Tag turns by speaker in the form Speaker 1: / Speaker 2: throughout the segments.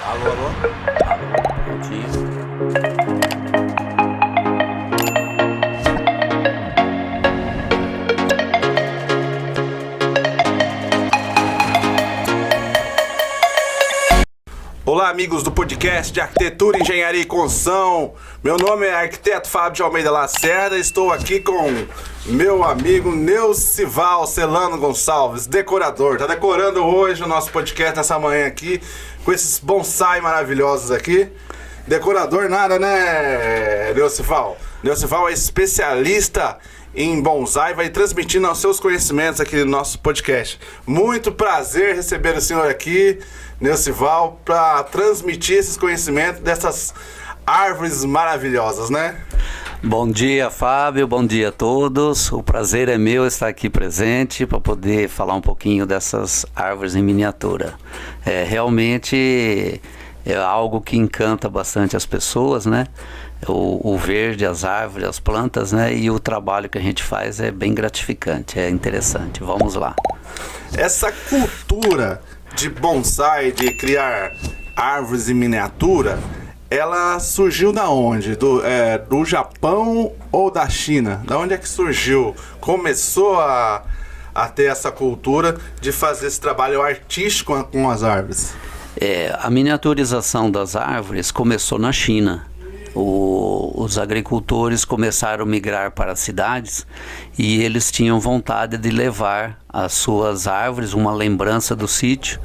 Speaker 1: Alô, alô? Alô, prontinho. Olá, amigos do podcast de Arquitetura, Engenharia e Construção. Meu nome é arquiteto Fábio de Almeida Lacerda. Estou aqui com meu amigo Neucival Celano Gonçalves, decorador. Tá decorando hoje o nosso podcast nessa manhã aqui, com esses bonsai maravilhosos aqui. Decorador nada, né, Neucival? Neucival é especialista em bonsai, vai transmitindo os seus conhecimentos aqui no nosso podcast. Muito prazer receber o senhor aqui, Neucival, para transmitir esses conhecimentos dessas árvores maravilhosas, né?
Speaker 2: Bom dia, Fábio, bom dia a todos. O prazer é meu estar aqui presente para poder falar um pouquinho dessas árvores em miniatura. Realmente é algo que encanta bastante as pessoas, né? O verde, as árvores, as plantas, né? E o trabalho que a gente faz é bem gratificante, é interessante. Vamos lá.
Speaker 1: Essa cultura de bonsai, de criar árvores em miniatura, ela surgiu da onde? Do Japão ou da China? Da onde é que surgiu? Começou a ter essa cultura de fazer esse trabalho artístico com as árvores?
Speaker 2: A miniaturização das árvores começou na China. Os agricultores começaram a migrar para as cidades e eles tinham vontade de levar as suas árvores, uma lembrança do sítio,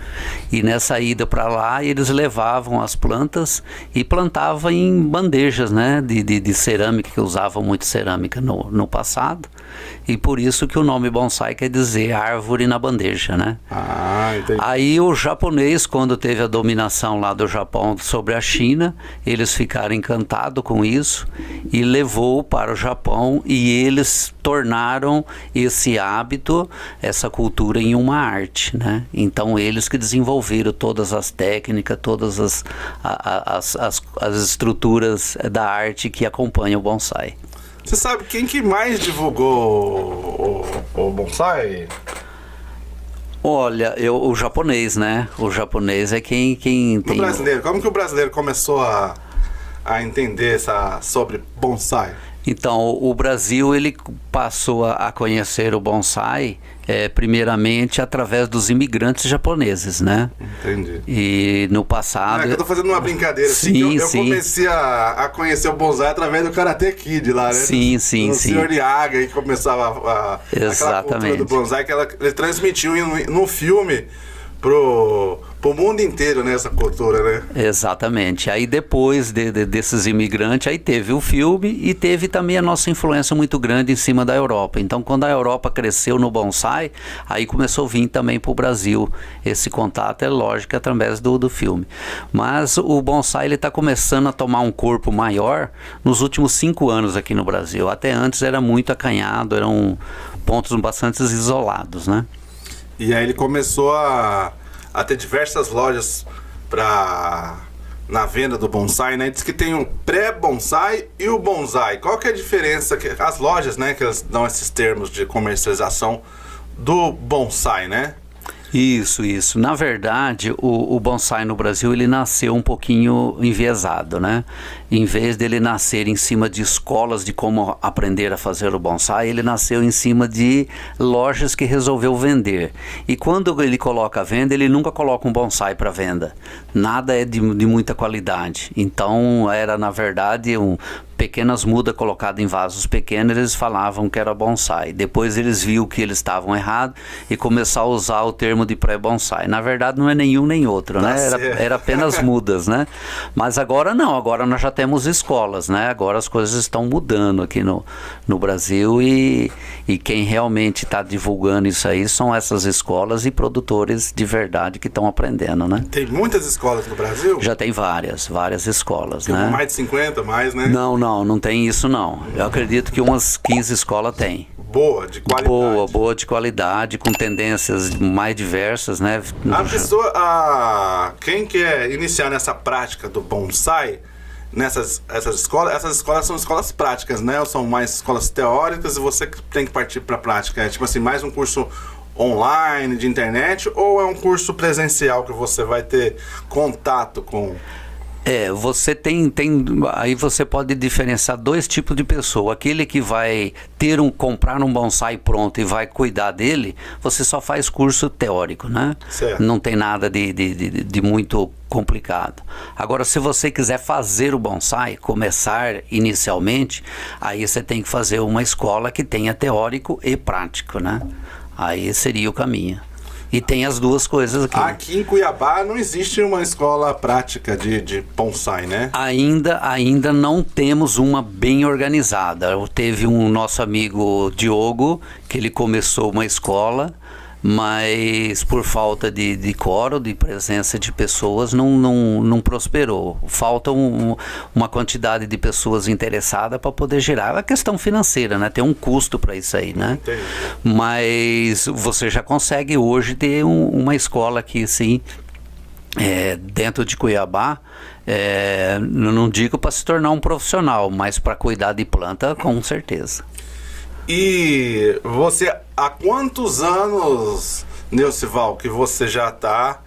Speaker 2: e nessa ida para lá eles levavam as plantas e plantavam em bandejas, né, de cerâmica, que usavam muito cerâmica no passado, e por isso que o nome bonsai quer dizer árvore na bandeja, né?
Speaker 1: Entendi.
Speaker 2: Aí o japonês, quando teve a dominação lá do Japão sobre a China, eles ficaram encantados com isso e levou para o Japão, e eles tornaram esse hábito, essa cultura, em uma arte, né? Então eles que desenvolveram todas as técnicas, todas as estruturas da arte que acompanham o bonsai.
Speaker 1: Você sabe quem que mais divulgou o bonsai?
Speaker 2: Olha, o japonês, né? O japonês é quem tem...
Speaker 1: O brasileiro, como que o brasileiro começou a entender sobre bonsai?
Speaker 2: Então, o Brasil, ele passou a conhecer o bonsai primeiramente através dos imigrantes japoneses, né?
Speaker 1: Entendi.
Speaker 2: E no passado...
Speaker 1: Eu tô fazendo uma brincadeira,
Speaker 2: sim,
Speaker 1: eu comecei a conhecer o bonsai através do Karate Kid lá, né?
Speaker 2: Sim.
Speaker 1: O Sr. Yaga, que começava aquela cultura do bonsai, que ele transmitiu no filme pro mundo inteiro, né, essa cultura, né?
Speaker 2: Exatamente. Aí depois desses imigrantes, aí teve o filme e teve também a nossa influência muito grande em cima da Europa. Então, quando a Europa cresceu no bonsai, aí começou a vir também para o Brasil. Esse contato é lógico através do filme. Mas o bonsai, ele está começando a tomar um corpo maior nos últimos 5 anos aqui no Brasil. Até antes era muito acanhado, eram pontos bastante isolados, né?
Speaker 1: E aí ele começou a ter diversas lojas na venda do bonsai, né? Diz que tem o pré-bonsai e o bonsai. Qual que é a diferença? As lojas, né, que elas dão esses termos de comercialização do bonsai, né?
Speaker 2: Isso. Na verdade, o bonsai no Brasil, ele nasceu um pouquinho enviesado, né? Em vez dele nascer em cima de escolas de como aprender a fazer o bonsai, ele nasceu em cima de lojas que resolveu vender. E quando ele coloca a venda, ele nunca coloca um bonsai para venda. Nada é de muita qualidade. Então, era, na verdade, pequenas mudas colocadas em vasos pequenos, eles falavam que era bonsai. Depois eles viram que eles estavam errados e começaram a usar o termo de pré-bonsai. Na verdade, não é nenhum nem outro, né? Era apenas mudas, né? Mas agora não, agora nós já temos escolas, né? Agora as coisas estão mudando aqui no Brasil, e quem realmente está divulgando isso aí são essas escolas e produtores de verdade que estão aprendendo, né?
Speaker 1: Tem muitas escolas no Brasil?
Speaker 2: Já tem várias escolas,
Speaker 1: tem,
Speaker 2: né?
Speaker 1: Mais de 50, mais, né?
Speaker 2: Não tem isso não. Eu acredito que umas 15 escolas tem.
Speaker 1: Boa, de qualidade.
Speaker 2: Boa de qualidade, com tendências mais diversas, né?
Speaker 1: A pessoa, quem quer iniciar nessa prática do bonsai, essas escolas são escolas práticas, né? Ou são mais escolas teóricas e você tem que partir para a prática? É tipo assim, mais um curso online, de internet, ou é um curso presencial que você vai ter contato com?
Speaker 2: Você aí você pode diferenciar dois tipos de pessoa. Aquele que vai comprar um bonsai pronto e vai cuidar dele, você só faz curso teórico, né?
Speaker 1: Certo.
Speaker 2: Não tem nada de muito complicado. Agora, se você quiser fazer o bonsai, começar inicialmente, aí você tem que fazer uma escola que tenha teórico e prático, né? Aí seria o caminho. E tem as duas coisas aqui.
Speaker 1: Aqui em Cuiabá não existe uma escola prática de bonsai, né?
Speaker 2: Ainda não temos uma bem organizada. Teve um nosso amigo Diogo, que ele começou uma escola, mas por falta de quórum, de presença de pessoas, não prosperou. Falta uma quantidade de pessoas interessadas para poder gerar. É a questão financeira, né? Tem um custo para isso aí, né?
Speaker 1: Entendi.
Speaker 2: Mas você já consegue hoje ter uma escola aqui, sim, dentro de Cuiabá. Não digo para se tornar um profissional, mas para cuidar de planta, com certeza.
Speaker 1: E você, há quantos anos, Neucival, que você já está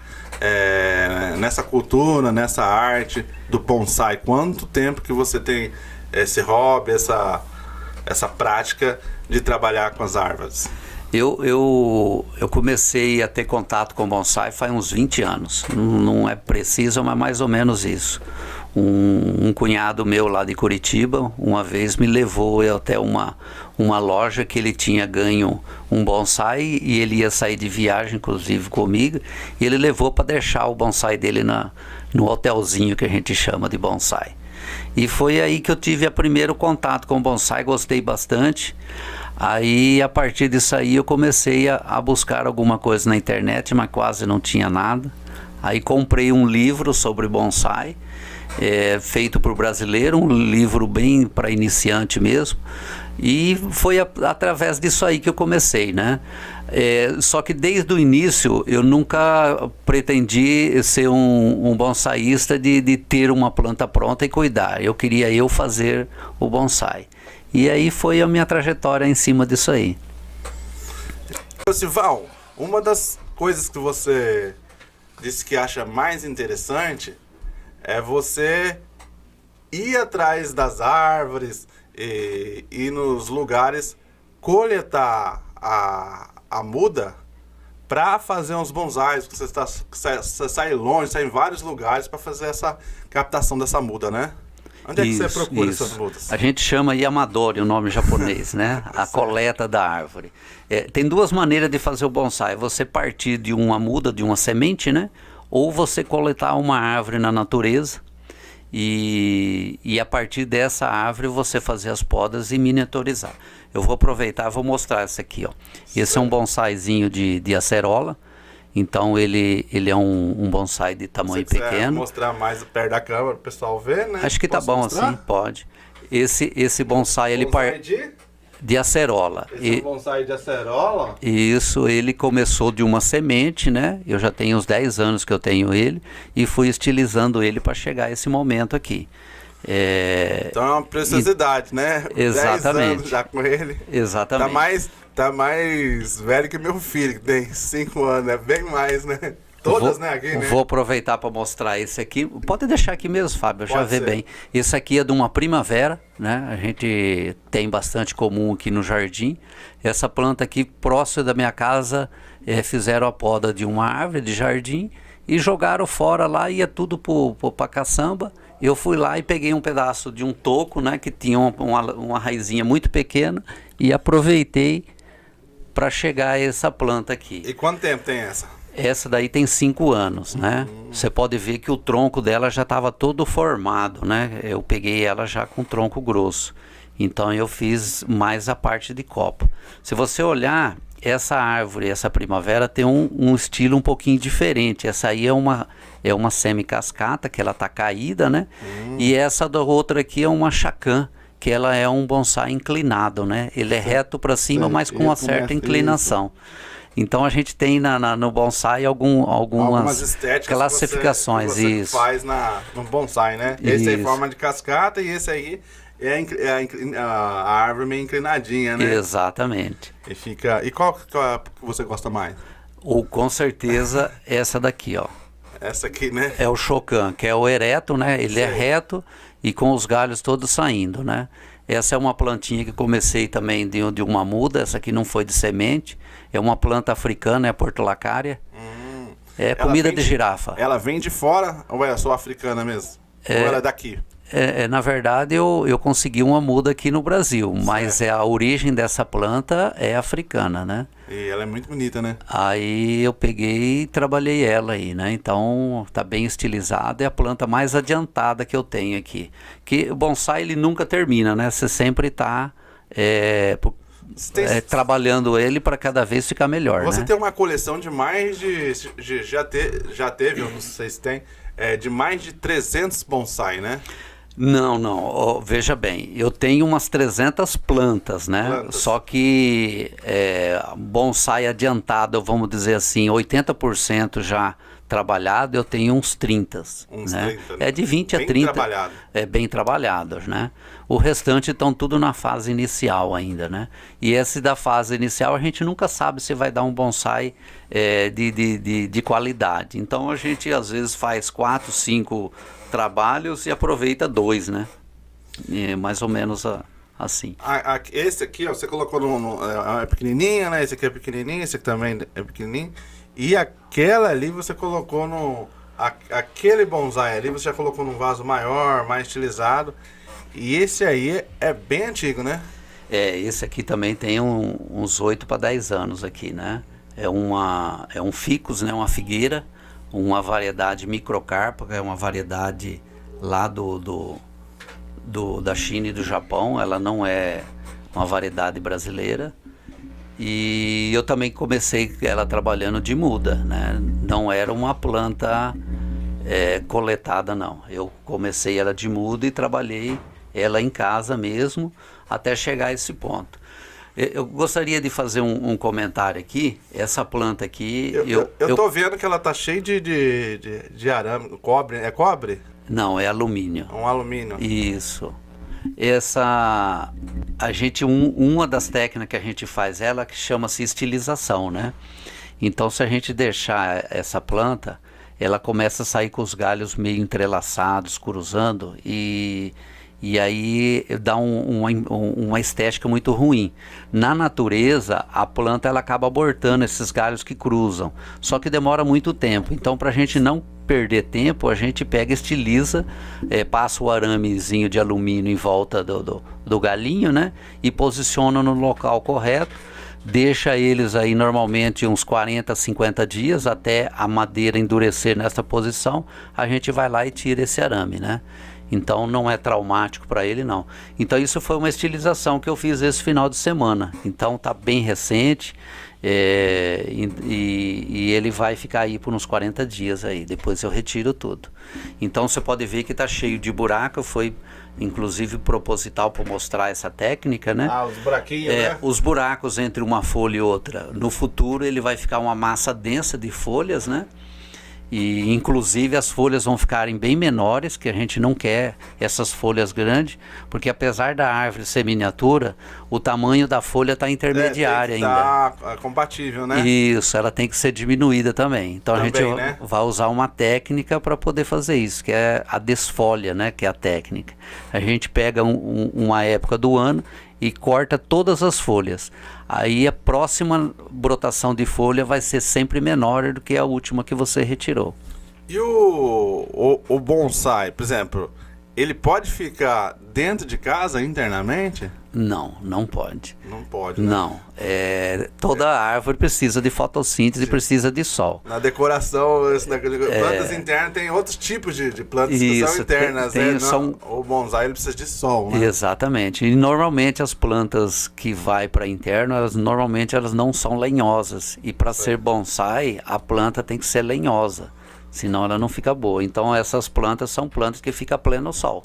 Speaker 1: nessa cultura, nessa arte do bonsai? Quanto tempo que você tem esse hobby, essa prática de trabalhar com as árvores?
Speaker 2: Eu comecei a ter contato com bonsai faz uns 20 anos. Não é preciso, mas mais ou menos isso. Um cunhado meu lá de Curitiba, uma vez me levou até uma loja que ele tinha ganho um bonsai e ele ia sair de viagem, inclusive comigo, e ele levou para deixar o bonsai dele no hotelzinho que a gente chama de bonsai. E foi aí que eu tive o primeiro contato com o bonsai, gostei bastante. Aí, a partir disso aí, eu comecei a buscar alguma coisa na internet, mas quase não tinha nada. Aí comprei um livro sobre bonsai, feito por brasileiro, um livro bem para iniciante mesmo. E foi através disso aí que eu comecei, né? Só que desde o início eu nunca pretendi ser um bonsaísta de ter uma planta pronta e cuidar. Eu queria fazer o bonsai. E aí foi a minha trajetória em cima disso aí.
Speaker 1: Neucival, uma das coisas que você disse que acha mais interessante é você ir atrás das árvores e ir nos lugares coletar a muda para fazer uns bonsais. Você sai longe, sai em vários lugares para fazer essa captação dessa muda, né? Onde é que você procura essas mudas?
Speaker 2: A gente chama Yamadori, o nome japonês, né? A coleta da árvore. Tem duas maneiras de fazer o bonsai. Você partir de uma muda, de uma semente, né? Ou você coletar uma árvore na natureza e a partir dessa árvore você fazer as podas e miniaturizar. Eu vou aproveitar, vou mostrar esse aqui, ó. Esse é um bonsaizinho de acerola. Então ele é um bonsai de tamanho pequeno.
Speaker 1: Mostrar mais perto da câmera para o pessoal ver, né?
Speaker 2: Acho que tá bom assim, pode. Esse bonsai ele de acerola.
Speaker 1: Esse é um bonsai de acerola?
Speaker 2: Isso, ele começou de uma semente, né? Eu já tenho uns 10 anos que eu tenho ele e fui estilizando ele para chegar a esse momento aqui.
Speaker 1: Então é uma preciosidade, né?
Speaker 2: Exatamente.
Speaker 1: 10 anos já com ele.
Speaker 2: Exatamente.
Speaker 1: Tá mais velho que meu filho, que tem 5 anos, é bem mais, né? Todas, né? Aqui, né?
Speaker 2: Vou aproveitar para mostrar esse aqui. Pode deixar aqui mesmo, Fábio, já vê bem. Esse aqui é de uma primavera, né? A gente tem bastante comum aqui no jardim. Essa planta aqui, próximo da minha casa, fizeram a poda de uma árvore de jardim e jogaram fora lá, ia tudo para caçamba. Eu fui lá e peguei um pedaço de um toco, né? Que tinha uma raizinha muito pequena e aproveitei para chegar a essa planta aqui.
Speaker 1: E quanto tempo tem essa?
Speaker 2: Essa daí tem 5 anos, né? Você pode ver que o tronco dela já estava todo formado, né? Eu peguei ela já com tronco grosso. Então eu fiz mais a parte de copa. Se você olhar, essa árvore, essa primavera tem um estilo um pouquinho diferente. Essa aí é uma semi-cascata, que ela tá caída, né? E essa da outra aqui é uma chacã, que ela é um bonsai inclinado, né? Ele é reto para cima, mas com uma certa inclinação. Então a gente tem no bonsai algumas
Speaker 1: estéticas
Speaker 2: classificações.
Speaker 1: Que você faz no bonsai, né? Esse aí é forma de cascata e esse aí A árvore meio inclinadinha, né?
Speaker 2: Exatamente.
Speaker 1: E qual que você gosta mais?
Speaker 2: Ou com certeza essa daqui, ó.
Speaker 1: Essa aqui, né?
Speaker 2: É o chocan, que é o ereto, né? Ele é reto e com os galhos todos saindo, né? Essa é uma plantinha que comecei também de uma muda. Essa aqui não foi de semente. É uma planta africana, é a portulacária. É comida de girafa.
Speaker 1: Ela vem de fora ou é só africana mesmo? Ou ela é daqui?
Speaker 2: Na verdade, eu consegui uma muda aqui no Brasil, mas a origem dessa planta é africana, né?
Speaker 1: E ela é muito bonita, né?
Speaker 2: Aí eu peguei e trabalhei ela aí, né? Então tá bem estilizada, é a planta mais adiantada que eu tenho aqui. Que o bonsai ele nunca termina, né? Você sempre tá trabalhando ele para cada vez ficar melhor.
Speaker 1: Você
Speaker 2: né?
Speaker 1: tem uma coleção de mais de já teve, eu não sei se tem, de mais de 300 bonsai, né?
Speaker 2: Não. Veja bem, eu tenho umas 300 plantas, né? Só que bonsai adiantado, vamos dizer assim, 80% já trabalhado, eu tenho uns 30. Né?
Speaker 1: 30, né?
Speaker 2: É de 20
Speaker 1: bem
Speaker 2: a 30.
Speaker 1: Trabalhado.
Speaker 2: É bem trabalhados, né? O restante estão tudo na fase inicial ainda, né? E esse da fase inicial a gente nunca sabe se vai dar um bonsai de qualidade. Então a gente às vezes faz 4, 5 trabalhos e aproveita 2, né? Mais ou menos assim.
Speaker 1: Esse aqui, ó, você colocou é pequenininha, né? Esse aqui é pequenininho, esse aqui também é pequenininho. E aquela ali você colocou aquele bonsai ali você já colocou num vaso maior, mais estilizado. E esse aí é bem antigo, né?
Speaker 2: Esse aqui também tem uns 8 para 10 anos aqui, né? É um ficus, né? Uma figueira, uma variedade microcarpa, que é uma variedade lá da China e do Japão. Ela não é uma variedade brasileira. E eu também comecei ela trabalhando de muda, né? Não era uma planta coletada, não. Eu comecei ela de muda e trabalhei ela em casa mesmo até chegar a esse ponto. Eu gostaria de fazer um comentário aqui. Essa planta aqui...
Speaker 1: Eu tô vendo que ela tá cheia de arame, cobre. É cobre?
Speaker 2: Não, é alumínio.
Speaker 1: Um alumínio.
Speaker 2: Isso. Uma das técnicas que a gente faz ela que chama-se estilização, né? Então se a gente deixar essa planta, ela começa a sair com os galhos meio entrelaçados, cruzando e aí dá uma estética muito ruim. Na natureza, a planta ela acaba abortando esses galhos que cruzam, só que demora muito tempo. Então para a gente não perder tempo, a gente pega, estiliza, passa o aramezinho de alumínio em volta do galinho, né? E posiciona no local correto, deixa eles aí normalmente uns 40, 50 dias até a madeira endurecer nessa posição, a gente vai lá e tira esse arame, né? Então não é traumático para ele, não. Então isso foi uma estilização que eu fiz esse final de semana. Então tá bem recente. E ele vai ficar aí por uns 40 dias aí, depois eu retiro tudo. Então você pode ver que está cheio de buraco, foi inclusive proposital para mostrar essa técnica, né?
Speaker 1: Os buraquinhos, né?
Speaker 2: Os buracos entre uma folha e outra. No futuro ele vai ficar uma massa densa de folhas, né? E inclusive as folhas vão ficarem bem menores, que a gente não quer essas folhas grandes, porque apesar da árvore ser miniatura, o tamanho da folha está intermediária ainda.
Speaker 1: Está compatível, né?
Speaker 2: Isso, ela tem que ser diminuída também. Então a gente
Speaker 1: né?
Speaker 2: vai usar uma técnica para poder fazer isso, que é a desfolha, né? Que é a técnica. A gente pega uma época do ano e corta todas as folhas. Aí a próxima brotação de folha vai ser sempre menor do que a última que você retirou.
Speaker 1: E o bonsai, por exemplo, ele pode ficar dentro de casa internamente?
Speaker 2: Não pode.
Speaker 1: Não pode, né?
Speaker 2: Não. Toda árvore precisa de fotossíntese, precisa de sol.
Speaker 1: Na decoração, plantas internas, tem outros tipos de plantas que são internas, né? O bonsai ele precisa de sol, né?
Speaker 2: Exatamente. E normalmente as plantas que vai para interno, elas não são lenhosas. E para ser bonsai, a planta tem que ser lenhosa, senão ela não fica boa. Então essas plantas são plantas que ficam a pleno sol,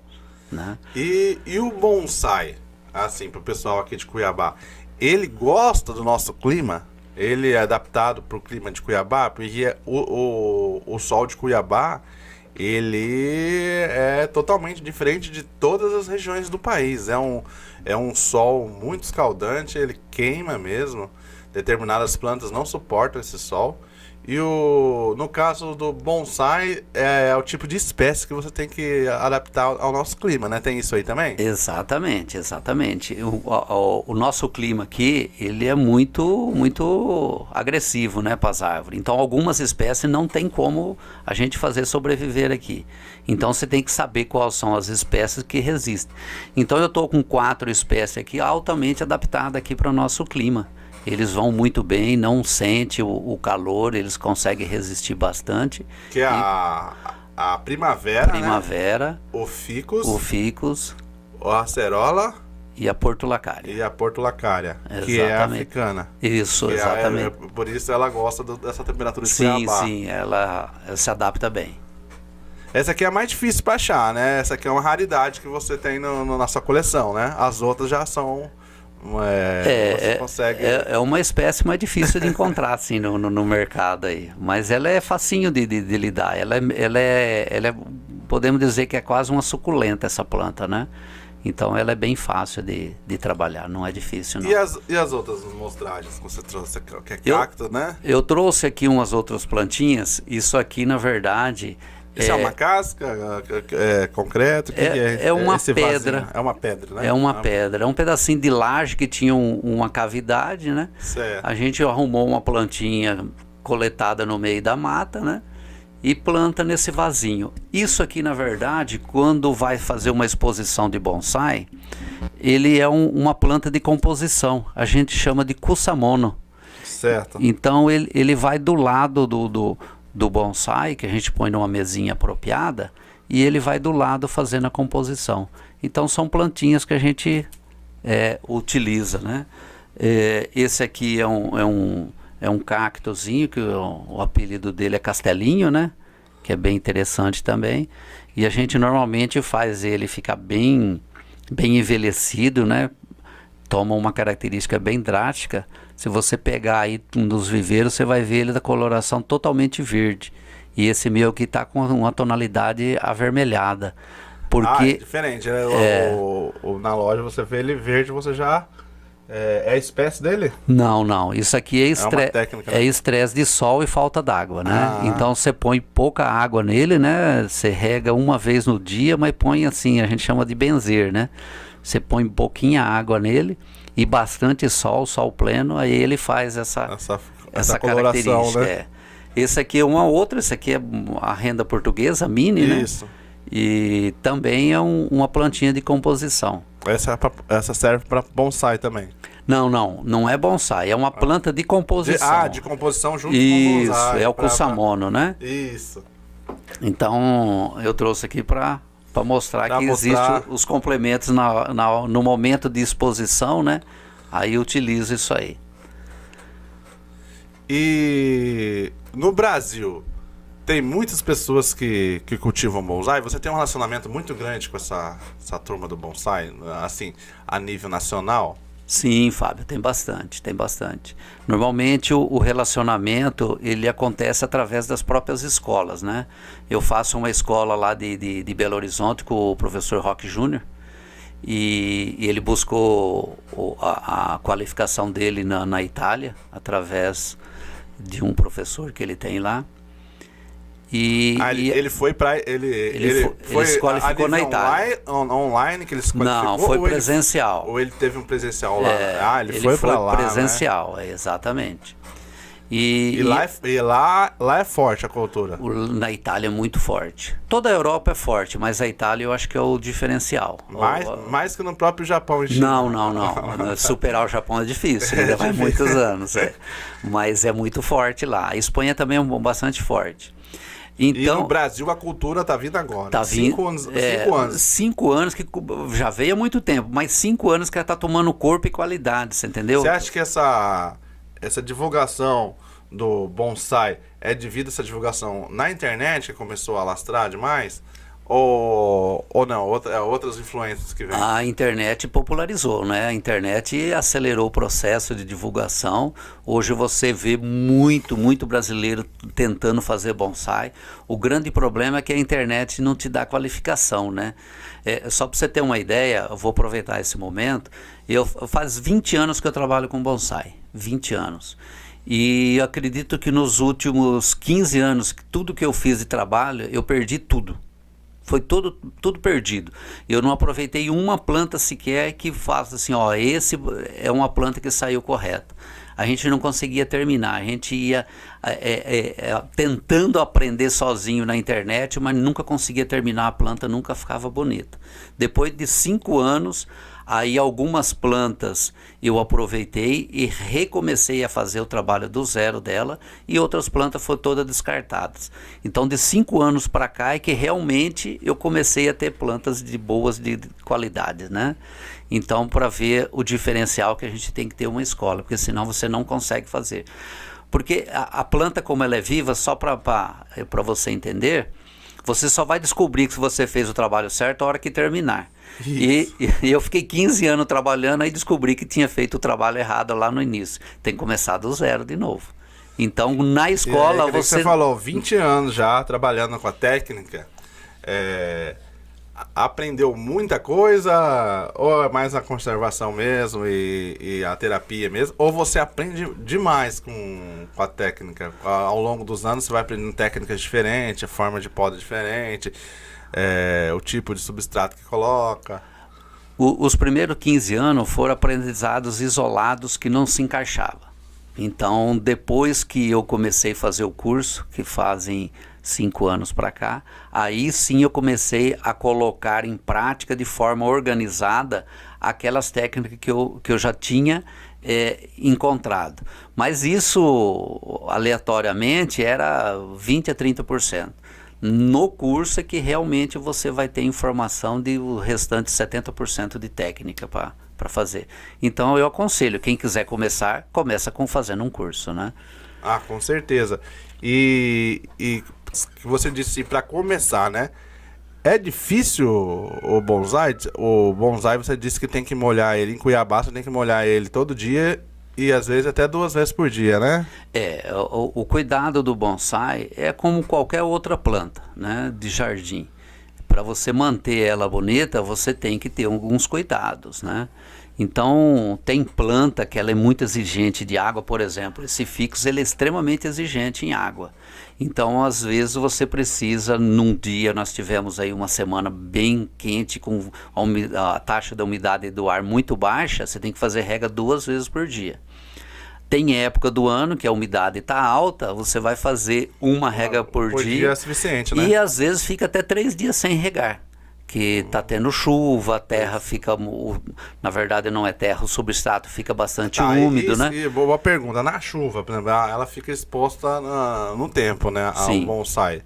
Speaker 2: né?
Speaker 1: E o bonsai, assim, pro pessoal aqui de Cuiabá, ele gosta do nosso clima? Ele é adaptado pro clima de Cuiabá? Porque o sol de Cuiabá, ele é totalmente diferente de todas as regiões do país. É um sol muito escaldante, ele queima mesmo. Determinadas plantas não suportam esse sol. E no caso do bonsai, é o tipo de espécie que você tem que adaptar ao nosso clima, né? Tem isso aí também?
Speaker 2: Exatamente, exatamente. O nosso clima aqui, ele é muito agressivo, né, para as árvores. Então, algumas espécies não tem como a gente fazer sobreviver aqui. Então, você tem que saber quais são as espécies que resistem. Então, eu estou com 4 espécies aqui altamente adaptadas aqui para o nosso clima. Eles vão muito bem, não sente o calor, eles conseguem resistir bastante.
Speaker 1: Que é a primavera,
Speaker 2: primavera,
Speaker 1: né? O ficus, a acerola
Speaker 2: e a portulacária.
Speaker 1: E a portulacária, que é a africana.
Speaker 2: Isso, exatamente.
Speaker 1: Por isso ela gosta dessa temperatura de Cuiabá.
Speaker 2: Sim, ela se adapta bem.
Speaker 1: Essa aqui é a mais difícil para achar, né? Essa aqui é uma raridade que você tem na sua coleção, né? As outras já são... você consegue...
Speaker 2: é uma espécie mais difícil de encontrar assim no mercado aí, mas ela é facinho de lidar. Ela é, podemos dizer que é quase uma suculenta essa planta, né? Então ela é bem fácil de trabalhar, não é difícil não.
Speaker 1: E as outras mostragens que você trouxe aqui, que é cacto, né?
Speaker 2: Eu trouxe aqui umas outras plantinhas. Isso aqui na verdade
Speaker 1: isso é uma casca, concreto?
Speaker 2: É uma pedra.
Speaker 1: Vasinho? É uma pedra, né?
Speaker 2: É uma pedra. É um pedacinho de laje que tinha uma cavidade, né?
Speaker 1: Certo.
Speaker 2: A gente arrumou uma plantinha coletada no meio da mata, né? E planta nesse vasinho. Isso aqui, na verdade, quando vai fazer uma exposição de bonsai, ele é uma planta de composição. A gente chama de cusamono.
Speaker 1: Certo.
Speaker 2: Então, ele vai do lado do bonsai, que a gente põe numa mesinha apropriada, e ele vai do lado fazendo a composição. Então são plantinhas que a gente utiliza, né? Esse aqui é um cactozinho, que o apelido dele é castelinho, né? Que é bem interessante também. E a gente normalmente faz ele ficar bem envelhecido, né? Toma uma característica bem drástica. Se você pegar aí um dos viveiros, você vai ver ele da coloração totalmente verde. E esse meu aqui está com uma tonalidade avermelhada. Porque
Speaker 1: é diferente, né? Na loja você vê ele verde, você já... É a espécie dele?
Speaker 2: Não. Isso aqui é estresse de sol e falta d'água, né? Então você põe pouca água nele, né? Você rega uma vez no dia, mas põe assim, a gente chama de benzer, né? Você põe pouquinha água nele e bastante sol pleno, aí ele faz essa característica.
Speaker 1: Né?
Speaker 2: Esse aqui é uma outra, esse aqui é a renda portuguesa, mini,
Speaker 1: isso,
Speaker 2: né? E também é uma plantinha de composição.
Speaker 1: Essa serve para bonsai também?
Speaker 2: Não é bonsai, é uma planta de composição.
Speaker 1: De composição junto
Speaker 2: com
Speaker 1: o bonsai.
Speaker 2: É o cusamono, né?
Speaker 1: Isso.
Speaker 2: Então eu trouxe aqui para mostrar que existem os complementos no momento de exposição, né? Aí eu utilizo isso aí.
Speaker 1: E no Brasil, tem muitas pessoas que cultivam bonsai. Você tem um relacionamento muito grande com essa turma do bonsai, assim, a nível nacional?
Speaker 2: Sim, Fábio, tem bastante. Normalmente o relacionamento, ele acontece através das próprias escolas, né? Eu faço uma escola lá de Belo Horizonte com o professor Roque Júnior, e ele buscou a qualificação dele na Itália, através de um professor que ele tem lá.
Speaker 1: Ele foi para ele
Speaker 2: se qualificou na Itália.
Speaker 1: Online que ele se qualificou?
Speaker 2: Não, foi presencial.
Speaker 1: Ou ele teve um presencial lá? Ele foi para lá,
Speaker 2: presencial,
Speaker 1: né?
Speaker 2: Exatamente.
Speaker 1: Lá é forte a cultura.
Speaker 2: Na Itália é muito forte. Toda a Europa é forte, mas a Itália eu acho que é o diferencial.
Speaker 1: Mais que no próprio Japão.
Speaker 2: Não. Superar o Japão é difícil, ainda vai muitos anos. Mas é muito forte lá. A Espanha também é bastante forte. Então,
Speaker 1: e no Brasil a cultura está vindo agora.
Speaker 2: Tá
Speaker 1: 5 anos.
Speaker 2: 5 anos que já veio há muito tempo, mas 5 anos que ela está tomando corpo e qualidade, você entendeu?
Speaker 1: Você acha que essa divulgação do bonsai é devido a essa divulgação na internet que começou a alastrar demais? Ou não? Outras influências que vêm?
Speaker 2: A internet popularizou, né? A internet acelerou o processo de divulgação. Hoje você vê muito brasileiro tentando fazer bonsai. O grande problema é que a internet não te dá qualificação, né? Só para você ter uma ideia, eu vou aproveitar esse momento. Faz 20 anos que eu trabalho com bonsai. 20 anos. E eu acredito que nos últimos 15 anos, tudo que eu fiz de trabalho, eu perdi tudo. Foi tudo perdido. Eu não aproveitei uma planta sequer que faça assim, ó, esse é uma planta que saiu correta. A gente não conseguia terminar, a gente ia tentando aprender sozinho na internet, mas nunca conseguia terminar, a planta nunca ficava bonita. Depois de 5 anos, aí algumas plantas eu aproveitei e recomecei a fazer o trabalho do zero dela, e outras plantas foram todas descartadas. Então de 5 anos para cá é que realmente eu comecei a ter plantas de boas de qualidade, né? Então, para ver o diferencial que a gente tem que ter uma escola, porque senão você não consegue fazer. Porque a planta, como ela é viva, só para você entender, você só vai descobrir que você fez o trabalho certo a hora que terminar. E eu fiquei 15 anos trabalhando, aí descobri que tinha feito o trabalho errado lá no início. Tem que começar do zero de novo. Então, na escola
Speaker 1: você falou, 20 anos já trabalhando com a técnica, aprendeu muita coisa, ou é mais a conservação mesmo e a terapia mesmo, ou você aprende demais com a técnica? Ao longo dos anos você vai aprendendo técnicas diferentes, a forma de poda diferente, o tipo de substrato que coloca.
Speaker 2: Os primeiros 15 anos foram aprendizados isolados que não se encaixavam. Então, depois que eu comecei a fazer o curso, que fazem 5 anos para cá, aí sim eu comecei a colocar em prática de forma organizada aquelas técnicas que eu já tinha encontrado. Mas isso, aleatoriamente, era 20% a 30%. No curso é que realmente você vai ter informação de o restante 70% de técnica para fazer. Então eu aconselho, quem quiser começar, começa fazendo um curso, né?
Speaker 1: Ah, com certeza. E você disse para começar, né? É difícil o bonsai? O bonsai você disse que tem que molhar ele. Em Cuiabá você tem que molhar ele todo dia e às vezes até 2 vezes por dia, né?
Speaker 2: O cuidado do bonsai é como qualquer outra planta, né, de jardim. Para você manter ela bonita, você tem que ter alguns cuidados, né? Então, tem planta que ela é muito exigente de água, por exemplo. Esse ficus ele é extremamente exigente em água. Então, às vezes, você precisa, num dia, nós tivemos aí uma semana bem quente, com a taxa da umidade do ar muito baixa, você tem que fazer rega 2 vezes por dia. Tem época do ano que a umidade está alta, você vai fazer uma rega por dia.
Speaker 1: É suficiente, né?
Speaker 2: E às vezes fica até 3 dias sem regar. Que está tendo chuva, a terra fica, na verdade não é terra, o substrato fica bastante úmido, né?
Speaker 1: E boa pergunta, na chuva, por exemplo, ela fica exposta no tempo, né, ao
Speaker 2: Sim.
Speaker 1: bonsai.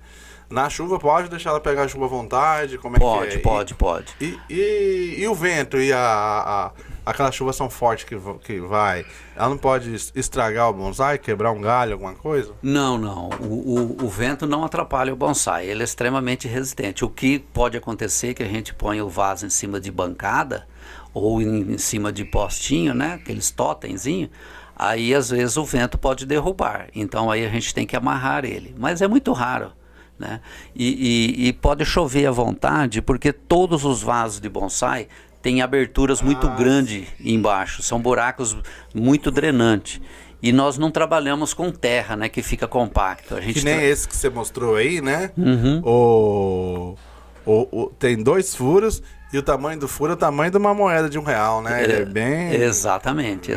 Speaker 1: Na chuva pode deixar ela pegar a chuva à vontade? Como é que é?
Speaker 2: Pode.
Speaker 1: E o vento e aquela chuvação forte que vai, ela não pode estragar o bonsai, quebrar um galho, alguma coisa?
Speaker 2: Não. O vento não atrapalha o bonsai, ele é extremamente resistente. O que pode acontecer é que a gente põe o vaso em cima de bancada ou em cima de postinho, né, aqueles totemzinhos, aí às vezes o vento pode derrubar. Então aí a gente tem que amarrar ele, mas é muito raro. Né? E pode chover à vontade, porque todos os vasos de bonsai têm aberturas muito grandes embaixo, são buracos muito drenantes. E nós não trabalhamos com terra, né, que fica compacto. A gente
Speaker 1: que nem esse que você mostrou aí, né?
Speaker 2: Uhum.
Speaker 1: Tem 2 furos e o tamanho do furo é o tamanho de uma moeda de R$1, né? Ele é bem...
Speaker 2: Exatamente.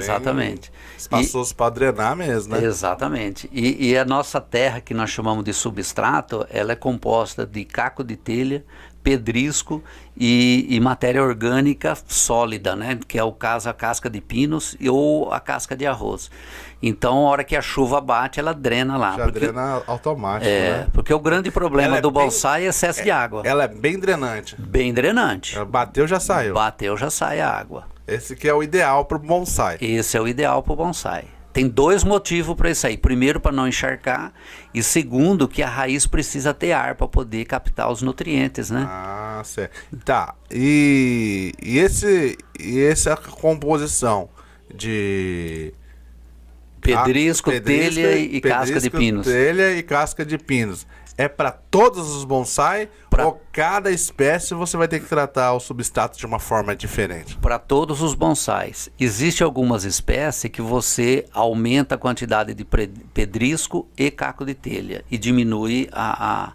Speaker 1: Espaçoso para drenar mesmo, né?
Speaker 2: Exatamente. E a nossa terra, que nós chamamos de substrato, ela é composta de caco de telha, pedrisco e matéria orgânica sólida, né? Que é o caso a casca de pinos ou a casca de arroz. Então, a hora que a chuva bate, ela drena lá.
Speaker 1: Drena automático, né?
Speaker 2: Porque o grande problema do bonsai é excesso de água.
Speaker 1: Ela é bem drenante.
Speaker 2: Bem drenante.
Speaker 1: Ela bateu, já saiu.
Speaker 2: Bateu, já sai a água.
Speaker 1: Esse que é o ideal para o bonsai.
Speaker 2: Esse é o ideal para o bonsai. Tem dois motivos para isso aí. Primeiro, para não encharcar. E segundo, que a raiz precisa ter ar para poder captar os nutrientes, né?
Speaker 1: Ah, certo. Tá. Essa composição de
Speaker 2: Pedrisco, telha e casca de pinos.
Speaker 1: Telha e casca de pinos. É para todos os bonsai ou cada espécie você vai ter que tratar o substrato de uma forma diferente?
Speaker 2: Para todos os bonsais. Existem algumas espécies que você aumenta a quantidade de pedrisco e caco de telha e diminui a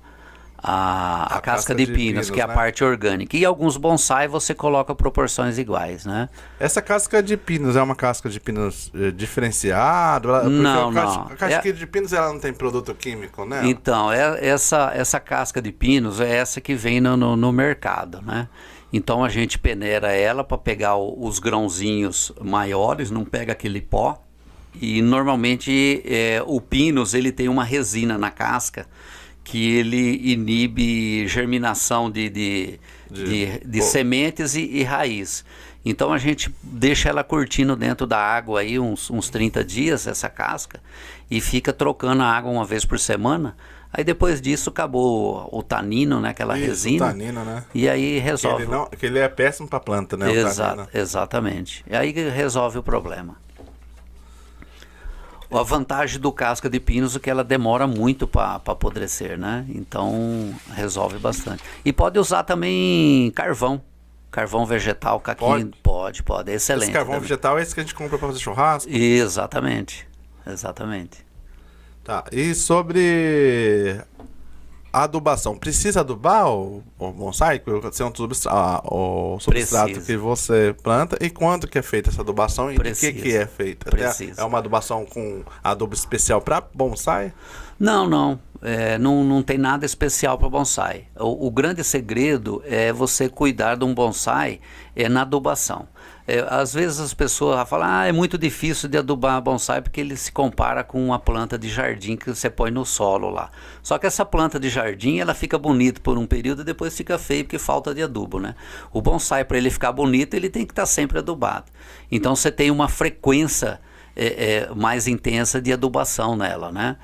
Speaker 2: casca de pinos, que é a parte orgânica. E alguns bonsai você coloca proporções iguais, né?
Speaker 1: Essa casca de pinos é uma casca de pinos diferenciada?
Speaker 2: Não,
Speaker 1: a casca de pinos ela não tem produto químico, né?
Speaker 2: Então, essa casca de pinos é essa que vem no mercado, né? Então a gente peneira ela para pegar os grãozinhos maiores, não pega aquele pó. E normalmente o pinus ele tem uma resina na casca que ele inibe germinação de sementes e raiz. Então a gente deixa ela curtindo dentro da água aí uns 30 dias, essa casca, e fica trocando a água uma vez por semana. Aí depois disso acabou o tanino, né, aquela resina.
Speaker 1: O tanino, né?
Speaker 2: E aí resolve.
Speaker 1: Que ele é péssimo para planta, né?
Speaker 2: Exatamente. E aí resolve o problema. A vantagem do casca de pinos é que ela demora muito para apodrecer, né? Então resolve bastante. E pode usar também carvão vegetal, caquinho. Pode, é excelente.
Speaker 1: Esse carvão
Speaker 2: também.
Speaker 1: Vegetal é esse que a gente compra para fazer churrasco?
Speaker 2: Exatamente.
Speaker 1: Tá, e sobre a adubação, precisa adubar o bonsai? O substrato que você planta, e quando que é feita essa adubação e de que é feita? É uma adubação com adubo especial para bonsai?
Speaker 2: Não. Não tem nada especial para bonsai. O grande segredo é você cuidar de um bonsai na adubação. Às vezes as pessoas falam, é muito difícil de adubar bonsai porque ele se compara com uma planta de jardim que você põe no solo lá. Só que essa planta de jardim, ela fica bonita por um período e depois fica feio porque falta de adubo, né? O bonsai, para ele ficar bonito, ele tem que estar sempre adubado. Então você tem uma frequência mais intensa de adubação nela, né?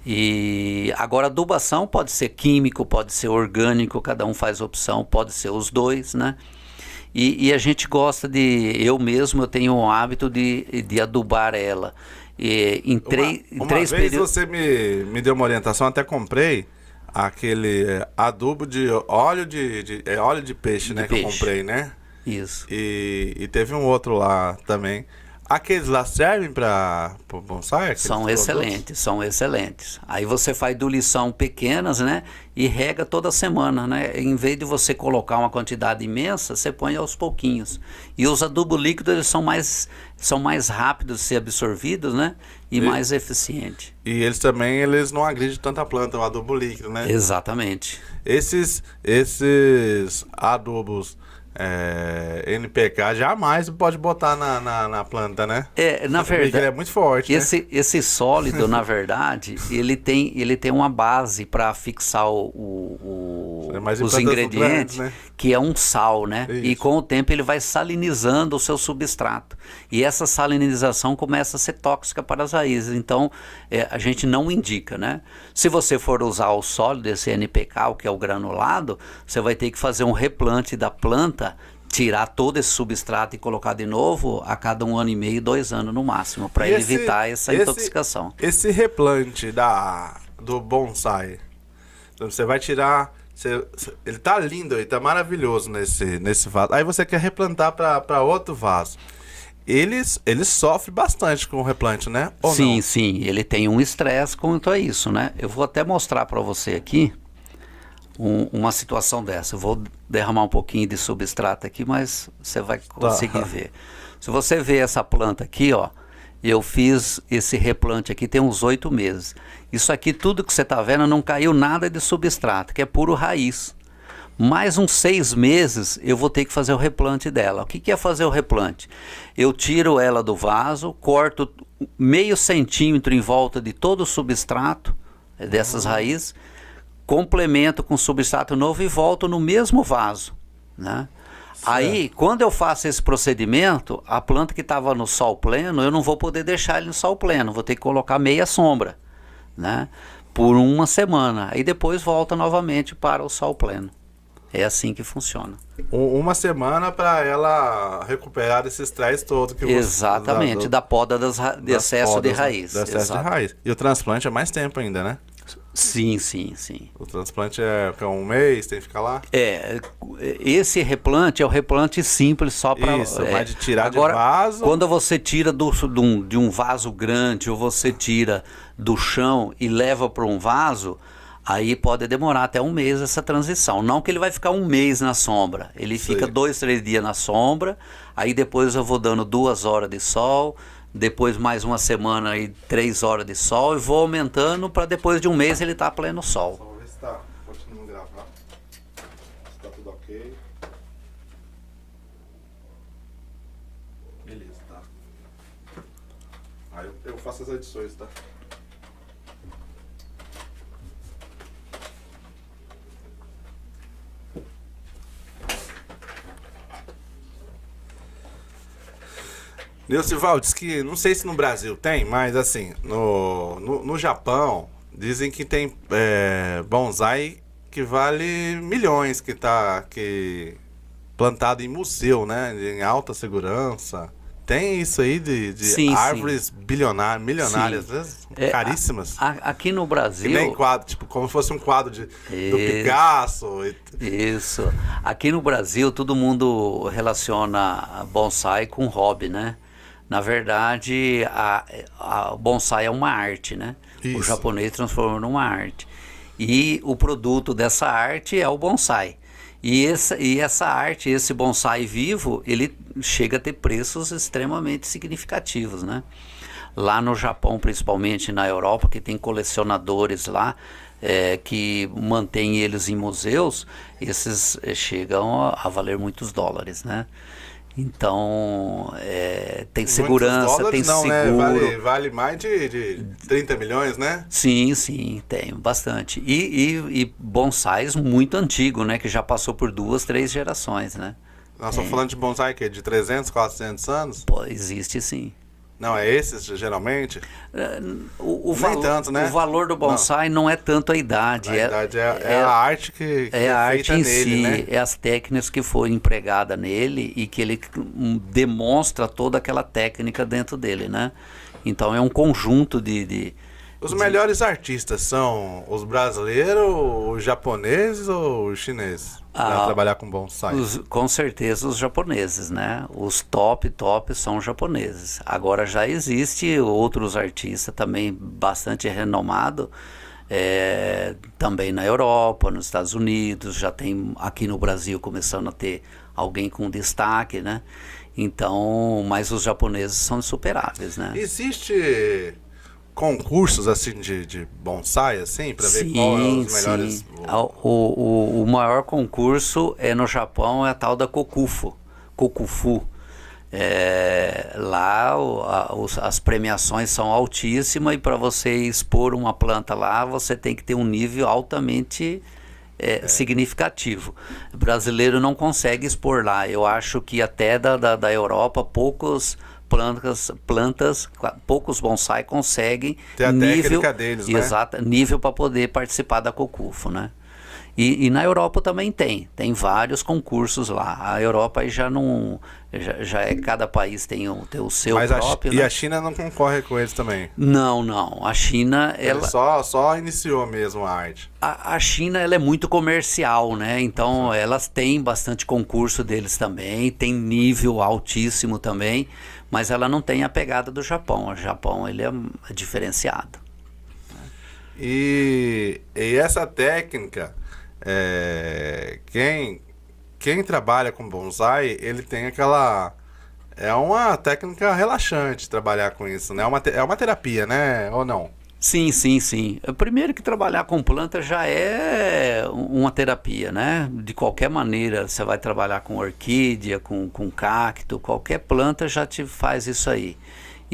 Speaker 2: E agora adubação pode ser químico, pode ser orgânico, cada um faz opção, pode ser os dois, né? E a gente gosta eu tenho o hábito de adubar ela.
Speaker 1: Uma vez você me deu uma orientação, até comprei aquele adubo de óleo óleo de peixe, né? Que eu comprei, né?
Speaker 2: Isso.
Speaker 1: E teve um outro lá também. Aqueles lá servem para bonsai?
Speaker 2: São excelentes. Aí você faz diluição pequenas, né? E rega toda semana, né? Em vez de você colocar uma quantidade imensa, você põe aos pouquinhos. E os adubos líquidos eles são mais rápidos de ser absorvidos, né? E mais eficientes.
Speaker 1: E eles não agridem tanto a planta, o adubo líquido, né?
Speaker 2: Exatamente.
Speaker 1: Esses adubos NPK jamais pode botar na planta, né?
Speaker 2: Na verdade,
Speaker 1: porque ele é muito forte,
Speaker 2: esse sólido, na verdade, ele tem uma base para fixar os ingredientes, grandes, né? Que é um sal, né? Isso. E com o tempo ele vai salinizando o seu substrato. E essa salinização começa a ser tóxica para as raízes. Então, a gente não indica, né? Se você for usar o sólido, esse NPK, o que é o granulado, você vai ter que fazer um replante da planta, tirar todo esse substrato e colocar de novo a cada 1 ano e meio, 2 anos no máximo, para evitar essa intoxicação.
Speaker 1: Esse replante do bonsai, você vai tirar... ele tá lindo, ele tá maravilhoso nesse vaso. Aí você quer replantar para outro vaso. Eles sofrem bastante com o replante, né? Ou
Speaker 2: sim,
Speaker 1: não?
Speaker 2: Sim. Ele tem um estresse quanto a isso, né? Eu vou até mostrar para você aqui uma situação dessa. Eu vou derramar um pouquinho de substrato aqui, mas você vai conseguir ver. Se você ver essa planta aqui, ó, eu fiz esse replante aqui tem uns 8 meses. Isso aqui, tudo que você está vendo, não caiu nada de substrato, que é puro raiz. Mais uns 6 meses eu vou ter que fazer o replante dela. O que é fazer o replante? Eu tiro ela do vaso, corto meio centímetro em volta de todo o substrato dessas raízes, complemento com substrato novo e volto no mesmo vaso, né? Aí, quando eu faço esse procedimento, a planta que estava no sol pleno, eu não vou poder deixar ele no sol pleno, vou ter que colocar meia sombra, né? Por uma semana. Aí depois volta novamente para o sol pleno. É assim que funciona.
Speaker 1: Uma semana para ela recuperar esse estresse todo que
Speaker 2: Exatamente, da poda de excesso de raiz.
Speaker 1: Do excesso de raiz. E o transplante é mais tempo ainda, né?
Speaker 2: Sim, sim, sim.
Speaker 1: O transplante é um mês, tem que ficar lá?
Speaker 2: Esse replante é o replante simples só para...
Speaker 1: Isso, mas de tirar
Speaker 2: agora,
Speaker 1: de vaso...
Speaker 2: Quando você tira de um vaso grande ou você tira do chão e leva para um vaso, aí pode demorar até um mês essa transição. Não que ele vai ficar um mês na sombra, ele fica 2, 3 dias na sombra, aí depois eu vou dando 2 horas de sol, depois mais uma semana e 3 horas de sol, e vou aumentando para depois de um mês ele estar pleno sol.
Speaker 1: Só ver se tá continuando a gravar. Se tá tudo ok. Beleza, tá. Aí eu faço as edições, tá? Neucival, diz que, não sei se no Brasil tem, mas assim, no Japão, dizem que tem bonsai que vale milhões, que plantado em museu, né? Em alta segurança. Tem isso aí de
Speaker 2: Sim,
Speaker 1: árvores milionárias,
Speaker 2: Sim.
Speaker 1: né? Caríssimas.
Speaker 2: Aqui no Brasil...
Speaker 1: Que nem quadro, tipo, como se fosse um quadro do Picasso.
Speaker 2: Isso. Aqui no Brasil, todo mundo relaciona bonsai com hobby, né? Na verdade, a bonsai é uma arte, né?
Speaker 1: Isso.
Speaker 2: O japonês transformou numa arte. E o produto dessa arte é o bonsai. E essa arte, esse bonsai vivo, ele chega a ter preços extremamente significativos, né? Lá no Japão, principalmente na Europa, que tem colecionadores lá, que mantêm eles em museus, esses chegam a valer muitos dólares, né? Então, tem segurança, tem
Speaker 1: não,
Speaker 2: seguro.
Speaker 1: Né? Vale mais de 30 milhões, né?
Speaker 2: Sim, sim, tem bastante. E bonsais muito antigo, né? Que já passou por 2, 3 gerações, né?
Speaker 1: Nós estamos falando de bonsai que é de 300, 400 anos?
Speaker 2: Pô, existe sim.
Speaker 1: Não, é esses geralmente?
Speaker 2: Nem
Speaker 1: tanto, né?
Speaker 2: O valor do bonsai não é tanto a idade.
Speaker 1: A idade é a arte que
Speaker 2: é a arte
Speaker 1: feita
Speaker 2: em
Speaker 1: nele,
Speaker 2: si,
Speaker 1: né?
Speaker 2: é as técnicas que foram empregadas nele e que ele demonstra toda aquela técnica dentro dele, né? Então é um conjunto
Speaker 1: Os melhores artistas são os brasileiros, os japoneses ou os chineses? Para trabalhar com bonsai.
Speaker 2: Com certeza os japoneses, né? Os top são os japoneses. Agora já existe outros artistas também bastante renomados, também na Europa, nos Estados Unidos, já tem aqui no Brasil começando a ter alguém com destaque, né? Então, mas os japoneses são insuperáveis, né?
Speaker 1: Existe concursos assim de bonsai, assim, para ver qual é os melhores?
Speaker 2: Sim. O maior concurso no Japão é a tal da Kokufu. Lá as premiações são altíssimas e para você expor uma planta lá, você tem que ter um nível altamente significativo. O brasileiro não consegue expor lá. Eu acho que até da Europa, poucos bonsai conseguem
Speaker 1: ter a
Speaker 2: nível,
Speaker 1: técnica deles, né?
Speaker 2: Exato, nível para poder participar da Kokufu, né? E na Europa também tem vários concursos lá. A Europa aí já cada país tem o seu próprio.
Speaker 1: E a China não concorre com eles também?
Speaker 2: Não. A China,
Speaker 1: Ele só iniciou mesmo a arte.
Speaker 2: A China, ela é muito comercial, né? Então elas têm bastante concurso deles também, tem nível altíssimo também, mas ela não tem a pegada do Japão. O Japão, ele é diferenciado.
Speaker 1: E essa técnica, quem trabalha com bonsai, ele tem aquela... É uma técnica relaxante trabalhar com isso, né? É uma terapia, né? Ou não?
Speaker 2: Sim. Primeiro que trabalhar com planta já é uma terapia, né? De qualquer maneira, você vai trabalhar com orquídea, com cacto, qualquer planta já te faz isso aí.